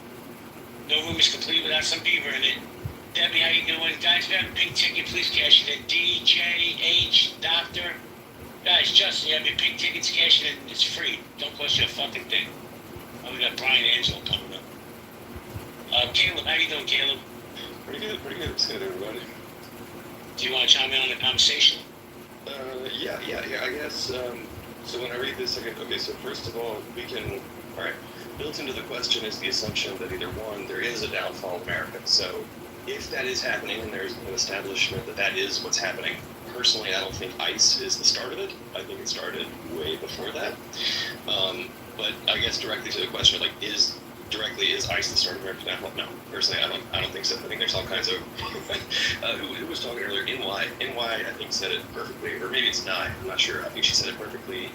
no room is complete without some beaver in it. Debbie, how you doing? Guys, if you have a pink ticket, please cash it in. DJH, Doctor. Guys, Justin, you have your pink tickets, cash it in. It's free. Don't cost you a fucking thing. Oh, we got Brian Angelo coming up. Caleb, how you doing, Caleb? Pretty good. What's good, everybody? Do you want to chime in on the conversation? Yeah. I guess. So when I read this, okay. So first of all, all right. Built into the question is the assumption that either one, there is a downfall of America. So if that is happening, and there's an establishment that is what's happening. Personally, I don't think ICE is the start of it. I think it started way before that. But I guess directly to the question, like, is ICE the start of American downfall? No, personally, I don't think so. I think there's all kinds of. Who was talking earlier? NY, I think said it perfectly, or maybe it's Nye. I'm not sure. I think she said it perfectly.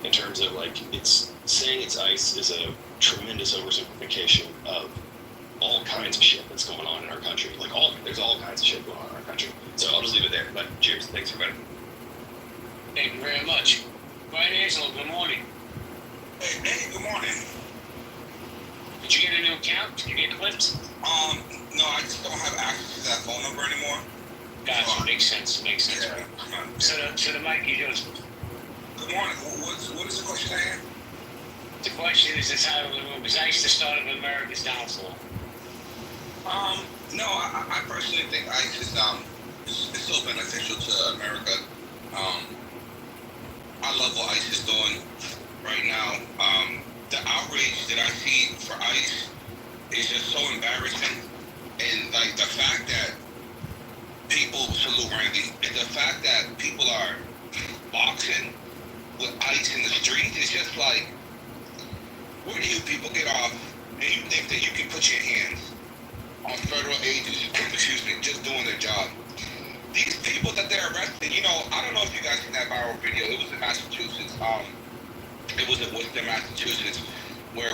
In terms of like, it's saying it's ICE is a tremendous oversimplification of all kinds of shit that's going on in our country. Like there's all kinds of shit going on in our country. So I'll just leave it there. But cheers. Thanks for everybody. Thank you very much. Brian Angelo, good morning. Hey, good morning. Did you get a new account? Did you get clipped? No, I just don't have access to that phone number anymore. Gotcha. Makes sense. Yeah. Right? So the mic is yours. Good morning. What is the question I have? The question is the title of the room. Is ICE the start of America's downfall? No, I personally think ICE is so beneficial to America. I love what ICE is doing right now. The outrage that I see for ICE is just so embarrassing, and like the fact that people salute Randy, and the fact that people are boxing with ICE in the streets is just like, where do you people get off and you think that you can put your hands on federal agents, just doing their job? These people that they're arresting, I don't know if you guys seen that viral video. It was in Massachusetts. It was in Worcester, Massachusetts, where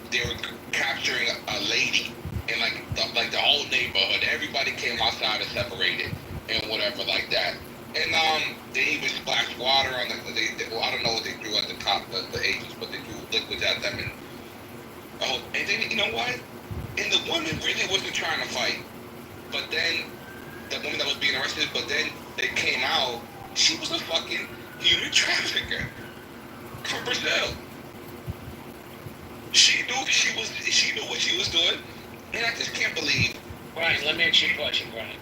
they were capturing a lady, and like the whole neighborhood, everybody came outside and separated and whatever like that. And they even splashed water on the. I don't know what they threw at the cop, the agents, but they threw liquids at them. And then you know what? And the woman really wasn't trying to fight, but then the woman that was being arrested, but then it came out she was a fucking human trafficker from Brazil. She knew what she was doing, and I just can't believe. Brian, let me ask you a question, Brian.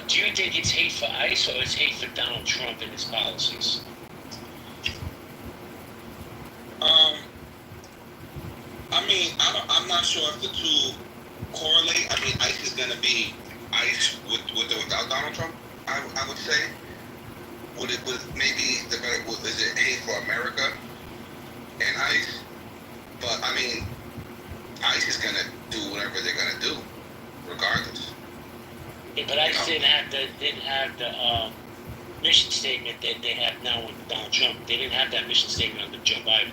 Do you think it's hate for ICE or it's hate for Donald Trump and his policies? I mean, I'm not sure if the two correlate. I mean, ICE is going to be ICE with or without Donald Trump, I would say. Would maybe the better, is it hate for America and ICE? But I mean, ICE is going to do whatever they're going to do, regardless. Yeah, but ICE didn't have the mission statement that they have now with Donald Trump. They didn't have that mission statement under Joe Biden.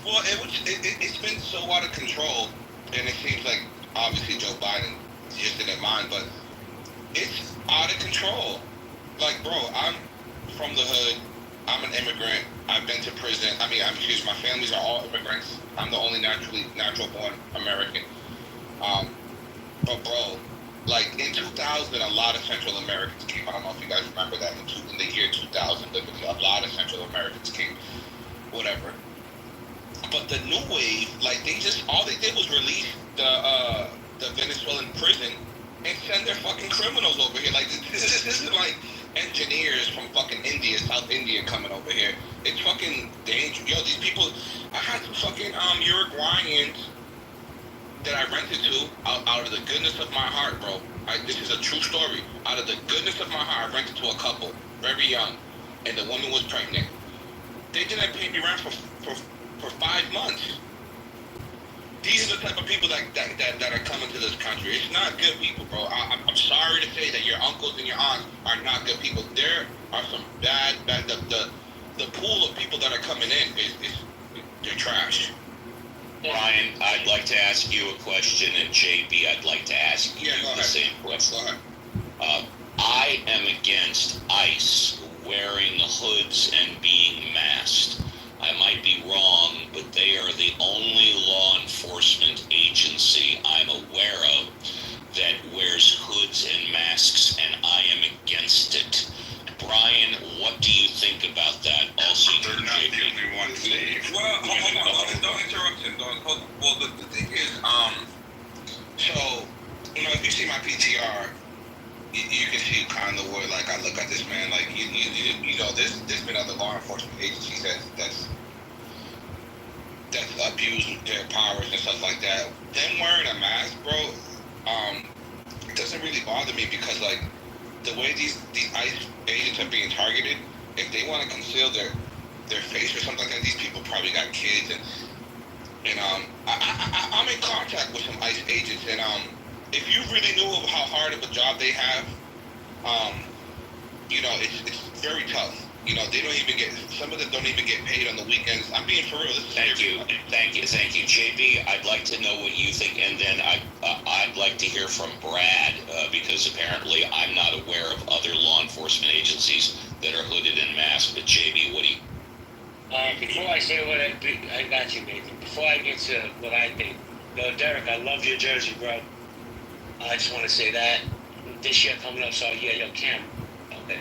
Well, it's been so out of control, and it seems like obviously Joe Biden just didn't mind, but it's out of control. Like, bro, I'm from the hood. I'm an immigrant. I've been to prison. I mean, my families are all immigrants. I'm the only natural born American. But bro, like in 2000, a lot of Central Americans came. I don't know if you guys remember that in the year 2000, a lot of Central Americans came. Whatever. But the new wave, like all they did was release the Venezuelan prison and send their fucking criminals over here. Like this is like engineers from fucking India, South India coming over here. It's fucking dangerous. Yo, these people, I had some fucking Uruguayans that I rented to out of the goodness of my heart, bro. This is a true story. Out of the goodness of my heart, I rented to a couple, very young, and the woman was pregnant. They didn't pay me rent for 5 months. These are the type of people that are coming to this country. It's not good people, bro. I'm sorry to say that your uncles and your aunts are not good people. There are some bad. The pool of people that are coming in they're trash. Brian, I'd like to ask you a question, and JB, I'd like to ask you the same question. Go ahead. I am against ICE wearing hoods and being masked. I might be wrong, but they are the only law enforcement agency I'm aware of that wears hoods and masks, and I am against it. Brian, what do you think about that? policy. They're not the only ones saved. Well, hold on, don't interrupt him. Well, the thing is, so, you know, if you see my PTR, you can see kind of where, like, I look at this man, like, you know, there's been other law enforcement agencies that's abused their powers and stuff like that. Them wearing a mask, bro, it doesn't really bother me because, like, the way these ICE agents are being targeted, if they want to conceal their face or something like that, these people probably got kids, and I'm in contact with some ICE agents, and if you really knew of how hard of a job they have, you know, it's very tough. You know, they don't even get, some of them don't even get paid on the weekends. I'm being for real. Thank you, JB. I'd like to know what you think, and then I'd like to hear from Brad because apparently I'm not aware of other law enforcement agencies that are hooded and masked. But JB, what do you? Before I say what I got you, Nathan. Before I get to what I think, Derek, I love your jersey, bro. I just want to say that this year coming up, so yeah, Cam. Okay.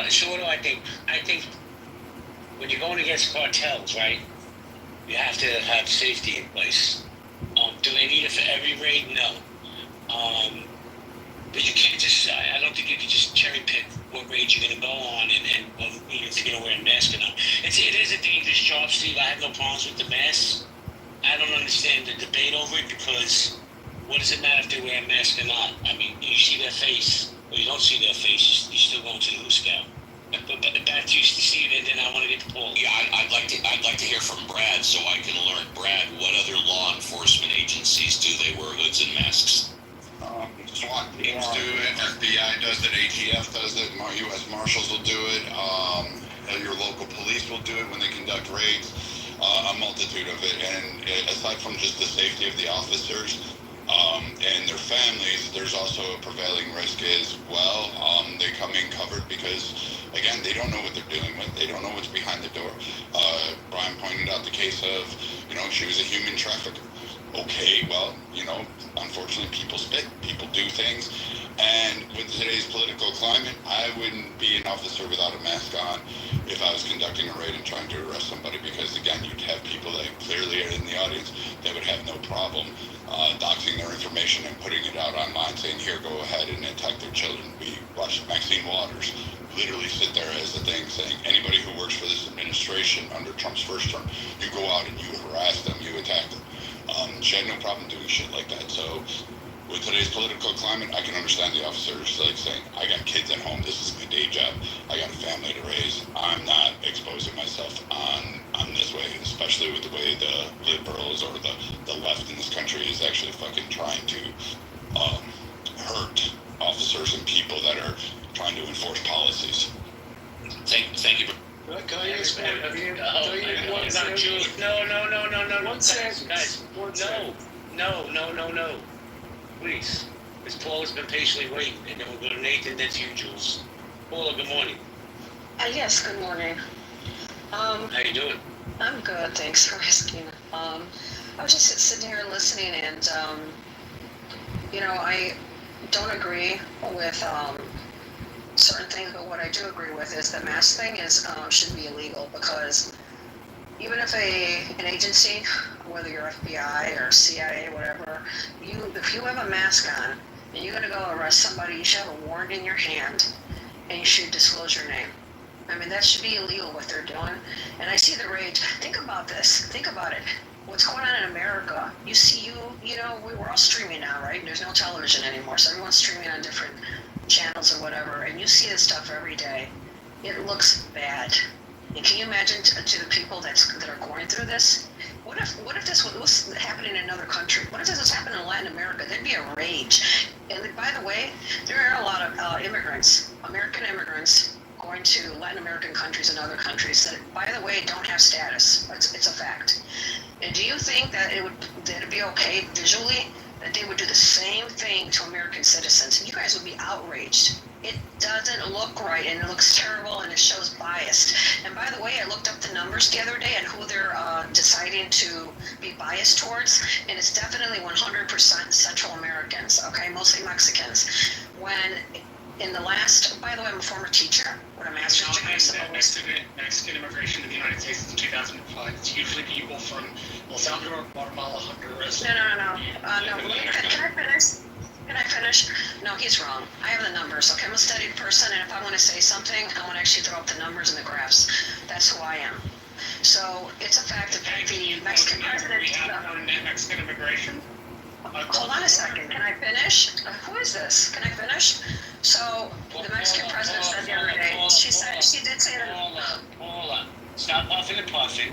So what do I think? I think when you're going against cartels, right, you have to have safety in place. Do they need it for every raid? No. But you can't just, I don't think you can just cherry pick what raid you're going to go on and if you're going to wear a mask or not. It is a dangerous job, Steve. I have no problems with the masks. I don't understand the debate over it because what does it matter if they wear a mask or not? I mean, you see their face, or you don't see their face, you're still going to the Loose Scout. But back to you, Steve, and then I want to get to Paul. Yeah, I'd like to hear from Brad so I can learn. Brad, what other law enforcement agencies do they wear hoods and masks? SWAT teams do it, FBI does it, ATF does it, U.S. Marshals will do it, your local police will do it when they conduct raids, a multitude of it. And aside from just the safety of the officers and their families, there's also a prevailing risk as well. They come in covered because, again, they don't know what they're dealing with. They don't know what's behind the door. Brian pointed out the case of, you know, she was a human trafficker. Okay, well, you know, unfortunately people spit, people do things, and with today's political climate, I wouldn't be an officer without a mask on if I was conducting a raid and trying to arrest somebody, because again, you'd have people that clearly are in the audience that would have no problem doxing their information and putting it out online saying, here, go ahead and attack their children. We watched Maxine Waters literally sit there as a thing saying, anybody who works for this administration under Trump's first term, you go out and you harass them, you attack them. She had no problem doing shit like that. So with today's political climate, I can understand the officers like saying, I got kids at home, this is my day job, I got a family to raise, I'm not exposing myself on this way, especially with the way the liberals or the left in this country is actually fucking trying to hurt officers and people that are trying to enforce policies. Thank you. Can I ask one? No. Guys, no. Please. Because Paul has been patiently waiting, and then we'll go to Nathan, then to you, Jules. Paula, good morning. Yes, good morning. How you doing? I'm good, thanks for asking. I was just sitting here listening, and, you know, I don't agree with certain things, but what I do agree with is the mask thing is should be illegal, because even if an agency, whether you're FBI or CIA, whatever, if you have a mask on and you're gonna go arrest somebody, you should have a warrant in your hand and you should disclose your name. I mean, that should be illegal what they're doing. And I see the rage. Think about this. Think about it. What's going on in America? You know, we're all streaming now, right? There's no television anymore, so everyone's streaming on different channels or whatever, and you see this stuff every day. It looks bad. And can you imagine to the people that are going through this? What if this was happening in another country? What if this was happening in Latin America? There'd be a rage. And by the way, there are a lot of immigrants, American immigrants, going to Latin American countries and other countries that, by the way, don't have status. It's a fact. And do you think that it'd be okay visually that they would do the same thing to American citizens? And you guys would be outraged. It doesn't look right, and it looks terrible, and it shows bias. And by the way, I looked up the numbers the other day and who they're deciding to be biased towards, and it's definitely 100% Central Americans, okay, mostly Mexicans. When in the last, by the way, I'm a former teacher with a master's degree in civil Mexican immigration to the United States in 2005. It's usually people from El Salvador, Guatemala, Honduras. No. Can I finish? Can I finish? No, he's wrong. I have the numbers. Okay, I'm a studied person, and if I want to say something, I want to actually throw up the numbers and the graphs. That's who I am. So it's a fact that the Mexican president. We have more net Mexican immigration. Hold on a second. Can I finish? Who is this? Can I finish? So the Mexican president said the other day. She did say that. Hold on. Stop puffing and puffing.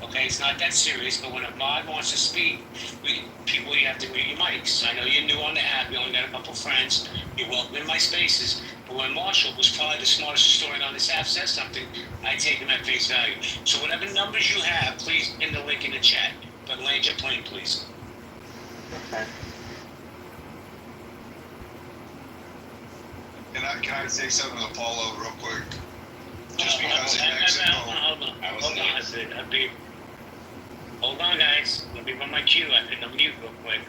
Okay, it's not that serious, but when a mod wants to speak, you have to read your mics. I know you're new on the app, you only got a couple friends, you're welcome in my spaces, but when Marshall was probably the smartest historian on this app says something, I take him at face value. So whatever numbers you have, please pin the link in the chat, but land your plane, please. Okay. Can I say something to Paulo real quick? Just because in Mexico. Hold on, guys. Let me run my cue. I think I'm mute real quick.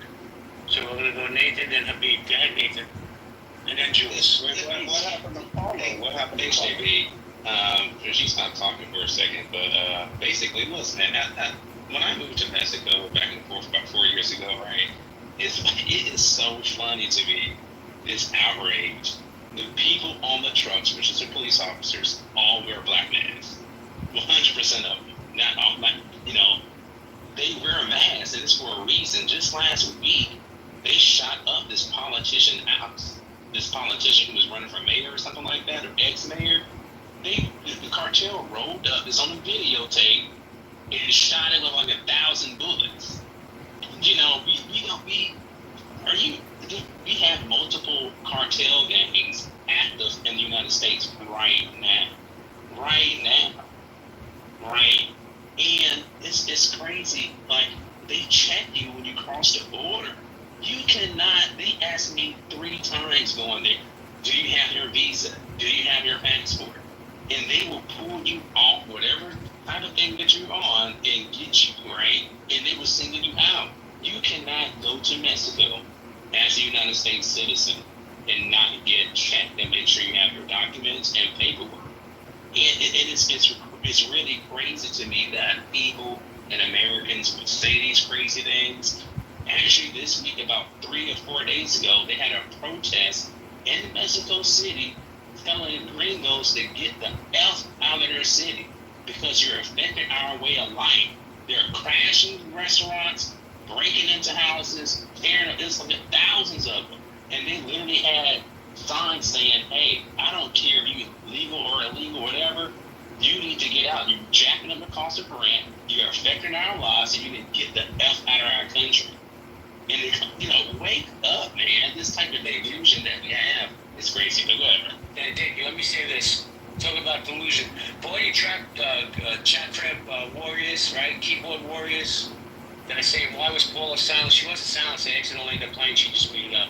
So we're gonna go Nathan, then Habib. Go ahead, Nathan, and then Jules. What happened to Paulo? What happened to HJB? She stopped talking for a second, but basically, listen, man. When I moved to Mexico back and forth about 4 years ago, right? It is so funny to me. This outrage. The people on the trucks, which is the police officers, all wear black masks. 100% of them. Not all, they wear masks, and it's for a reason. Just last week, they shot up this politician house. This politician who was running for mayor or something like that, or ex-mayor. The cartel rolled up. It's on the videotape, and shot it with like 1,000 bullets. We have multiple cartel gangs active in the United States right now. And it's crazy. Like, they check you when you cross the border. You cannot. They asked me 3 times going there, do you have your visa? Do you have your passport? And they will pull you off whatever type of thing that you're on and get you, right? And they will single you out. You cannot go to Mexico as a United States citizen and not get checked and make sure you have your documents and paperwork. And it's really crazy to me that people and Americans would say these crazy things. Actually, this week, about 3 or 4 days ago, they had a protest in Mexico City telling gringos to get the F out of their city because you're affecting our way of life. They're crashing restaurants, breaking into houses, tearing up. There's like thousands of them. And they literally had signs saying, hey, I don't care if you're legal or illegal, whatever, you need to get out. You're jacking up the cost of rent, you're affecting our lives, and you need to get the F out of our country. And, wake up, man. This type of delusion that we have is crazy. But go ahead, man. Dave, let me say this. Talk about delusion. Boy, you chat crab warriors, right? Keyboard warriors. Then I say, why was Paula silent? She wasn't silent. She accidentally ended up playing. She just muted up.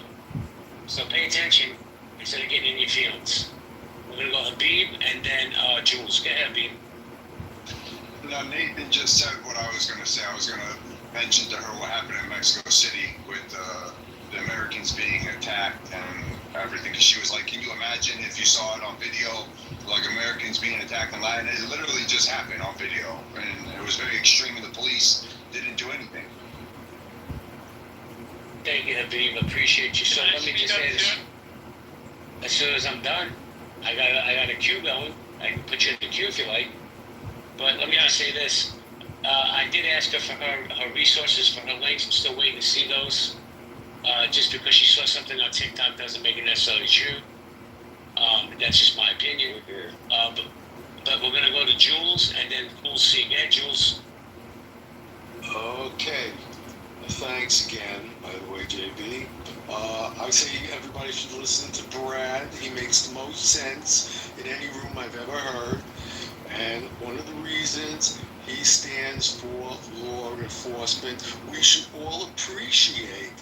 So pay attention instead of getting in your feelings. We're going to go Habib and then Jules. Go ahead, Habib. Now, Nathan just said what I was going to say. I was going to mention to her what happened in Mexico City with the Americans being attacked and everything. She was like, can you imagine if you saw it on video, like Americans being attacked in Latin? It literally just happened on video. And it was very extreme, and the police didn't do anything. Thank you, Habib. Appreciate you. So let me just say this. As soon as I'm done, I got a queue going. I can put you in the queue if you like. But let me just say this. I did ask her for her resources, for her links. I'm still waiting to see those. Just because she saw something on TikTok doesn't make it necessarily true. That's just my opinion. But we're going to go to Jules and then we'll see. Yeah, Jules. Okay. Thanks again, by the way, JB. I say everybody should listen to Brad. He makes the most sense in any room I've ever heard. And one of the reasons he stands for law enforcement, we should all appreciate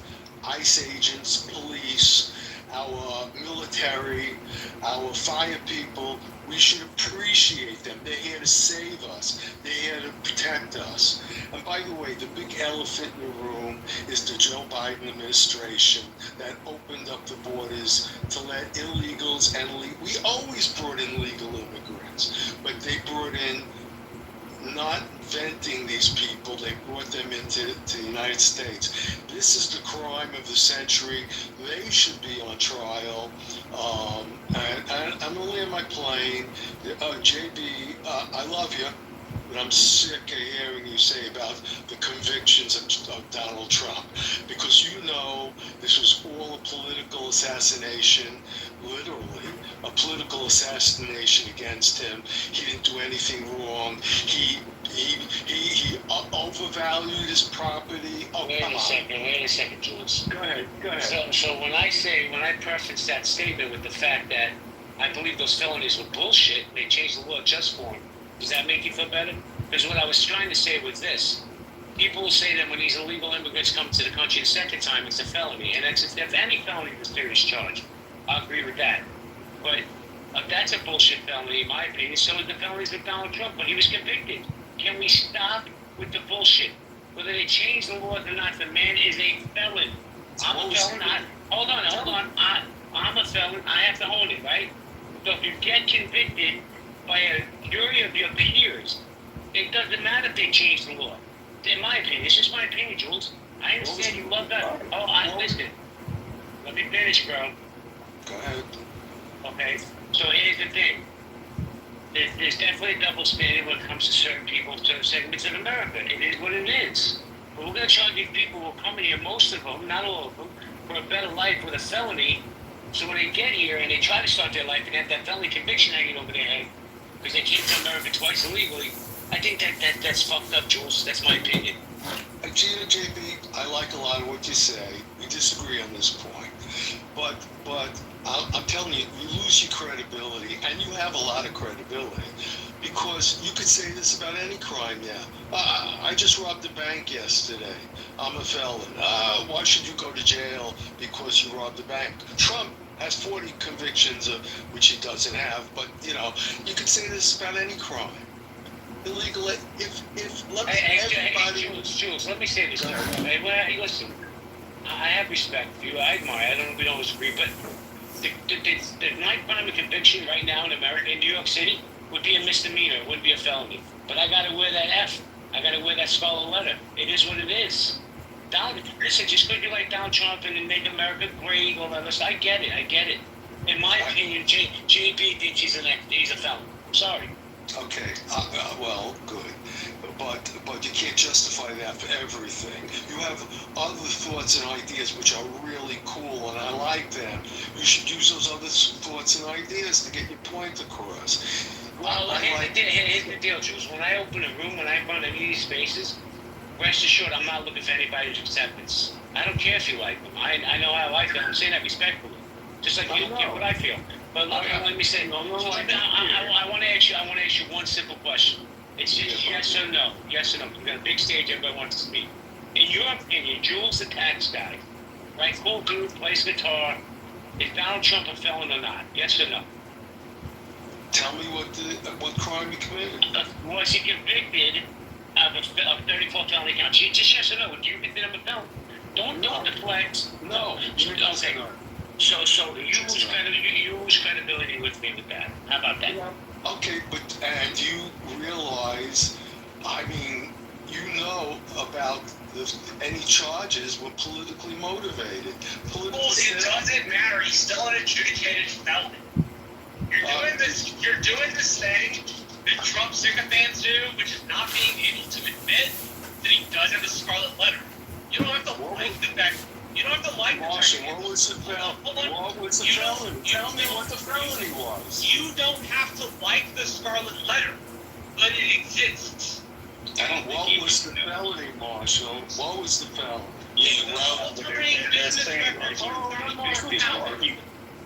ICE agents, police, our military, our fire people. We should appreciate them. They're here to save us. They're here to protect us. And by the way, the big elephant in the room is the Joe Biden administration that opened up the borders to let illegals and we always brought in legal immigrants, but these people. They brought them into the United States. This is the crime of the century. They should be on trial. And I'm only on my plane. JB, I love you. But I'm sick of hearing you say about the convictions of Donald Trump, because you know this was all a political assassination, literally a political assassination against him. He didn't do anything wrong. He overvalued his property. Oh, wait a second, Jules. Go ahead. So when I preface that statement with the fact that I believe those felonies were bullshit, they changed the law just for him. Does that make you feel better? Because what I was trying to say was this. People will say that when these illegal immigrants come to the country the second time, it's a felony. And if any felony is a serious charge, I agree with that. But that's a bullshit felony, in my opinion. So is the felonies with Donald Trump when he was convicted. Can we stop with the bullshit? Whether they change the laws or not, the man is a felon. I'm a felon. Hold on. I'm a felon. I have to hold it, right? So if you get convicted by a jury of your peers, it doesn't matter if they change the law. In my opinion, it's just my opinion, Jules. I understand you love that. Listen. Let me finish, bro. Go ahead. Okay, so here's the thing. There's definitely a double standard when it comes to certain people, certain segments of America. It is what it is. But we're going to charge these people who are coming here, most of them, not all of them, for a better life with a felony. So when they get here and they try to start their life and have that felony conviction hanging over their head, because they came to America twice illegally, I think that's fucked up, Jules. That's my opinion. JB, I like a lot of what you say. We disagree on this point. But I'm telling you, you lose your credibility, and you have a lot of credibility, because you could say this about any crime, yeah. I just robbed a bank yesterday. I'm a felon. Why should you go to jail because you robbed a bank? Trump has 40 convictions, which he doesn't have, but, you know, you could say this about any crime. Illegal, Jules, let me say this. Hey, listen, I have respect for you. I admire. I don't know if we don't always agree, but the ninth crime of conviction right now in America, in New York City, would be a misdemeanor. It wouldn't be a felony. But I got to wear that F. I got to wear that scarlet letter. It is what it is. Listen, just because you like Donald Trump and make America great, all that stuff, I get it. In my opinion, JP thinks he's a felon. I'm sorry. Okay, well, good. But you can't justify that for everything. You have other thoughts and ideas which are really cool, and I like them. You should use those other thoughts and ideas to get your point across. Well, here's the deal, Jules. When I open a room, when I run any of these spaces, rest assured I'm not looking for anybody's acceptance. I don't care if you like them. I know how I like them. I'm saying that respectfully. Just like you don't care what I feel. But let me say, I want to ask you one simple question. It's just yes or no. Yes or no. We've got a big stage. Everybody wants to speak. In your opinion, Jules the tax guy, right? Cool dude, plays guitar. Is Donald Trump a felon or not? Yes or no? Tell me what crime he committed. Was he convicted of 34 felony counts? Just yes or no. Would you consider him a felon? Don't deflect. No. Okay. So you lose credibility with me with that. How about that? Okay, and you realize, I mean, you know about any charges were politically motivated. Well, it doesn't matter. He's still an adjudicated felon. You're doing this thing that Trump sycophants do, which is not being able to admit that he does have a scarlet letter. You don't have to like the fact. You don't have to like Marshall, what was the felony? Tell me what the felony was. You don't have to like the scarlet letter, but it exists. What was the felony, Marshall? What was the felony?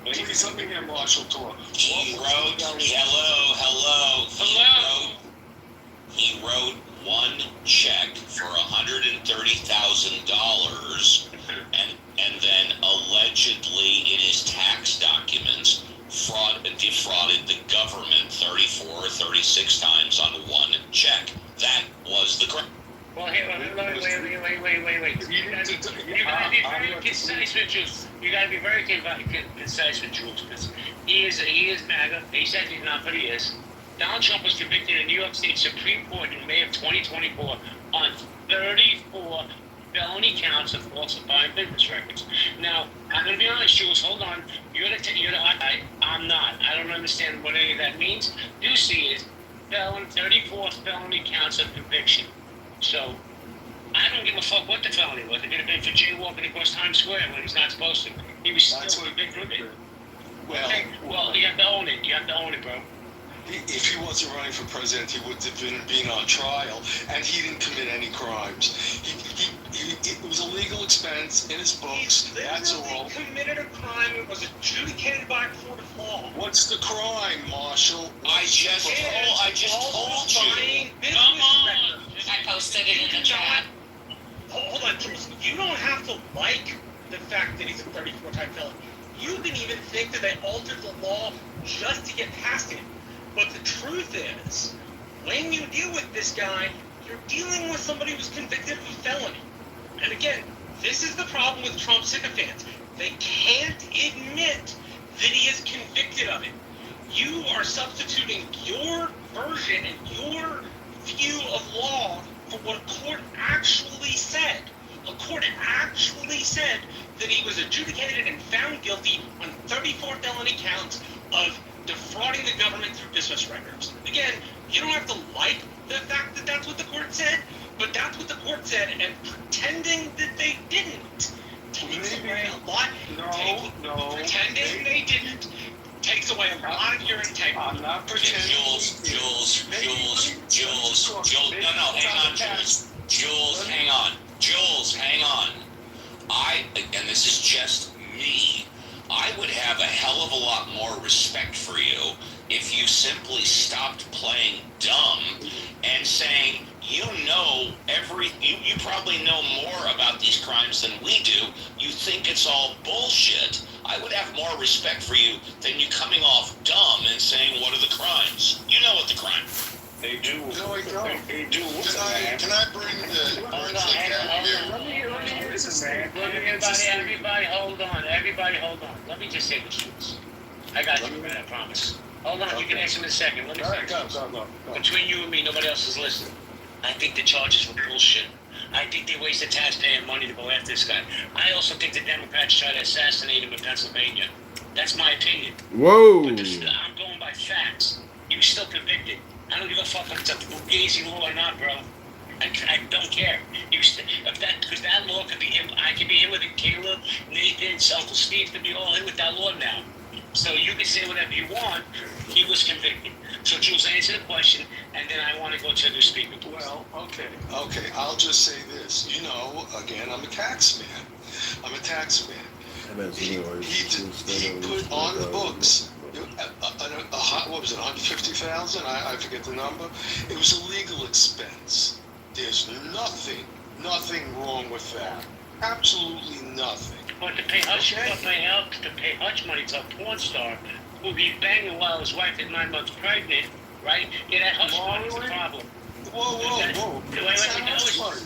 Please let me hear Marshall talk. He wrote, he wrote one check for $130,000 and then allegedly in his tax documents defrauded the government 34 or 36 times on one check. That was the crime. Well, wait. You gotta be very concise with Jules. You gotta be very concise with Jules, because he is MAGA. He says he's not, but he is. Donald Trump was convicted in New York State Supreme Court in May of 2024 on 34 felony counts of falsifying business records. Now, I'm going to be honest, Jules, hold on. I'm not. I don't understand what any of that means. Do see is 34 felony counts of conviction. So, I don't give a fuck what the felony was. It could have been for jaywalking across Times Square when he's not supposed to. He was still convicted of it. Well, okay, well, you have to own it. You have to own it, bro. If he wasn't running for president, he would have been on trial, and he didn't commit any crimes. It was a legal expense in his books. That's all. He committed a crime. It was adjudicated by a court of law. What's the crime, Marshall? I just told you. Come on. I posted it in the chat. Hold on, Jules. You don't have to like the fact that he's a 34-time felon. You can even think that they altered the law just to get past it. But the truth is, when you deal with this guy, you're dealing with somebody who's convicted of a felony. And again, this is the problem with Trump sycophants. They can't admit that he is convicted of it. You are substituting your version and your view of law for what a court actually said. A court actually said that he was adjudicated and found guilty on 34 felony counts of defrauding the government through business records. Again, you don't have to like the fact that that's what the court said, but that's what the court said, and pretending that they didn't takes away a lot. Pretending they didn't takes away a lot of your integrity. I'm not pretending. Jules. No, hang on, Jules. Jules, hang on. Jules, hang on. And this is just me, I would have a hell of a lot more respect for you if you simply stopped playing dumb and saying, you probably know more about these crimes than we do. You think it's all bullshit. I would have more respect for you than you coming off dumb and saying, what are the crimes? You know what the crime is. They do. No, I don't. They do. Can I bring the Everybody hold on. Everybody hold on. Let me just say the truth. I got you, man, I promise. Hold on, you can answer in a second. Let me say go. Between you and me, nobody else is listening. I think the charges were bullshit. I think they wasted taxpayer money to go after this guy. I also think the Democrats tried to assassinate him in Pennsylvania. That's my opinion. Whoa. But I'm going by facts. He was still convicted. I don't give a fuck if it's a Fugazi law or not, bro. I don't care. Because that law could be him. I could be in with it. Caleb, Nathan, Uncle Steve could be all in with that law now. So you can say whatever you want. He was convicted. So Jules, answer the question, and then I want to go to the speaker. Well, okay. I'll just say this. Again, I'm a tax man. He put on the books. What was it, 150,000? I forget the number. It was a legal expense. There's nothing wrong with that. Absolutely nothing. But to pay hush money to a porn star who be banging while his wife is 9 months pregnant, right? Yeah, that hush money is the problem. Whoa. It's not hush money.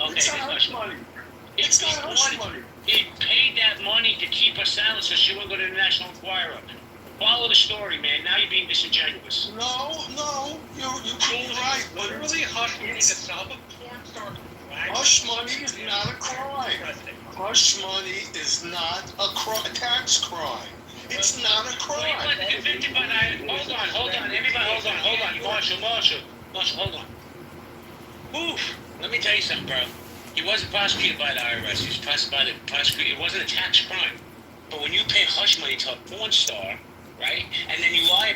Okay, it's not hush money. It's not hush money. He paid that money to keep her silent so she wouldn't go to the National Enquirer. Follow the story, man. Now you're being disingenuous. No, you're right. Literally hush money to stop a porn star. Hush money is not a crime. Hush money is not a tax crime. It's not a crime. Hold on. Everybody, hold on. Marshall, hold on. Oof. Let me tell you something, bro. He wasn't prosecuted by the IRS. He was prosecuted by the prosecutor. It wasn't a tax crime. But when you pay hush money to a porn star, right, and then you lie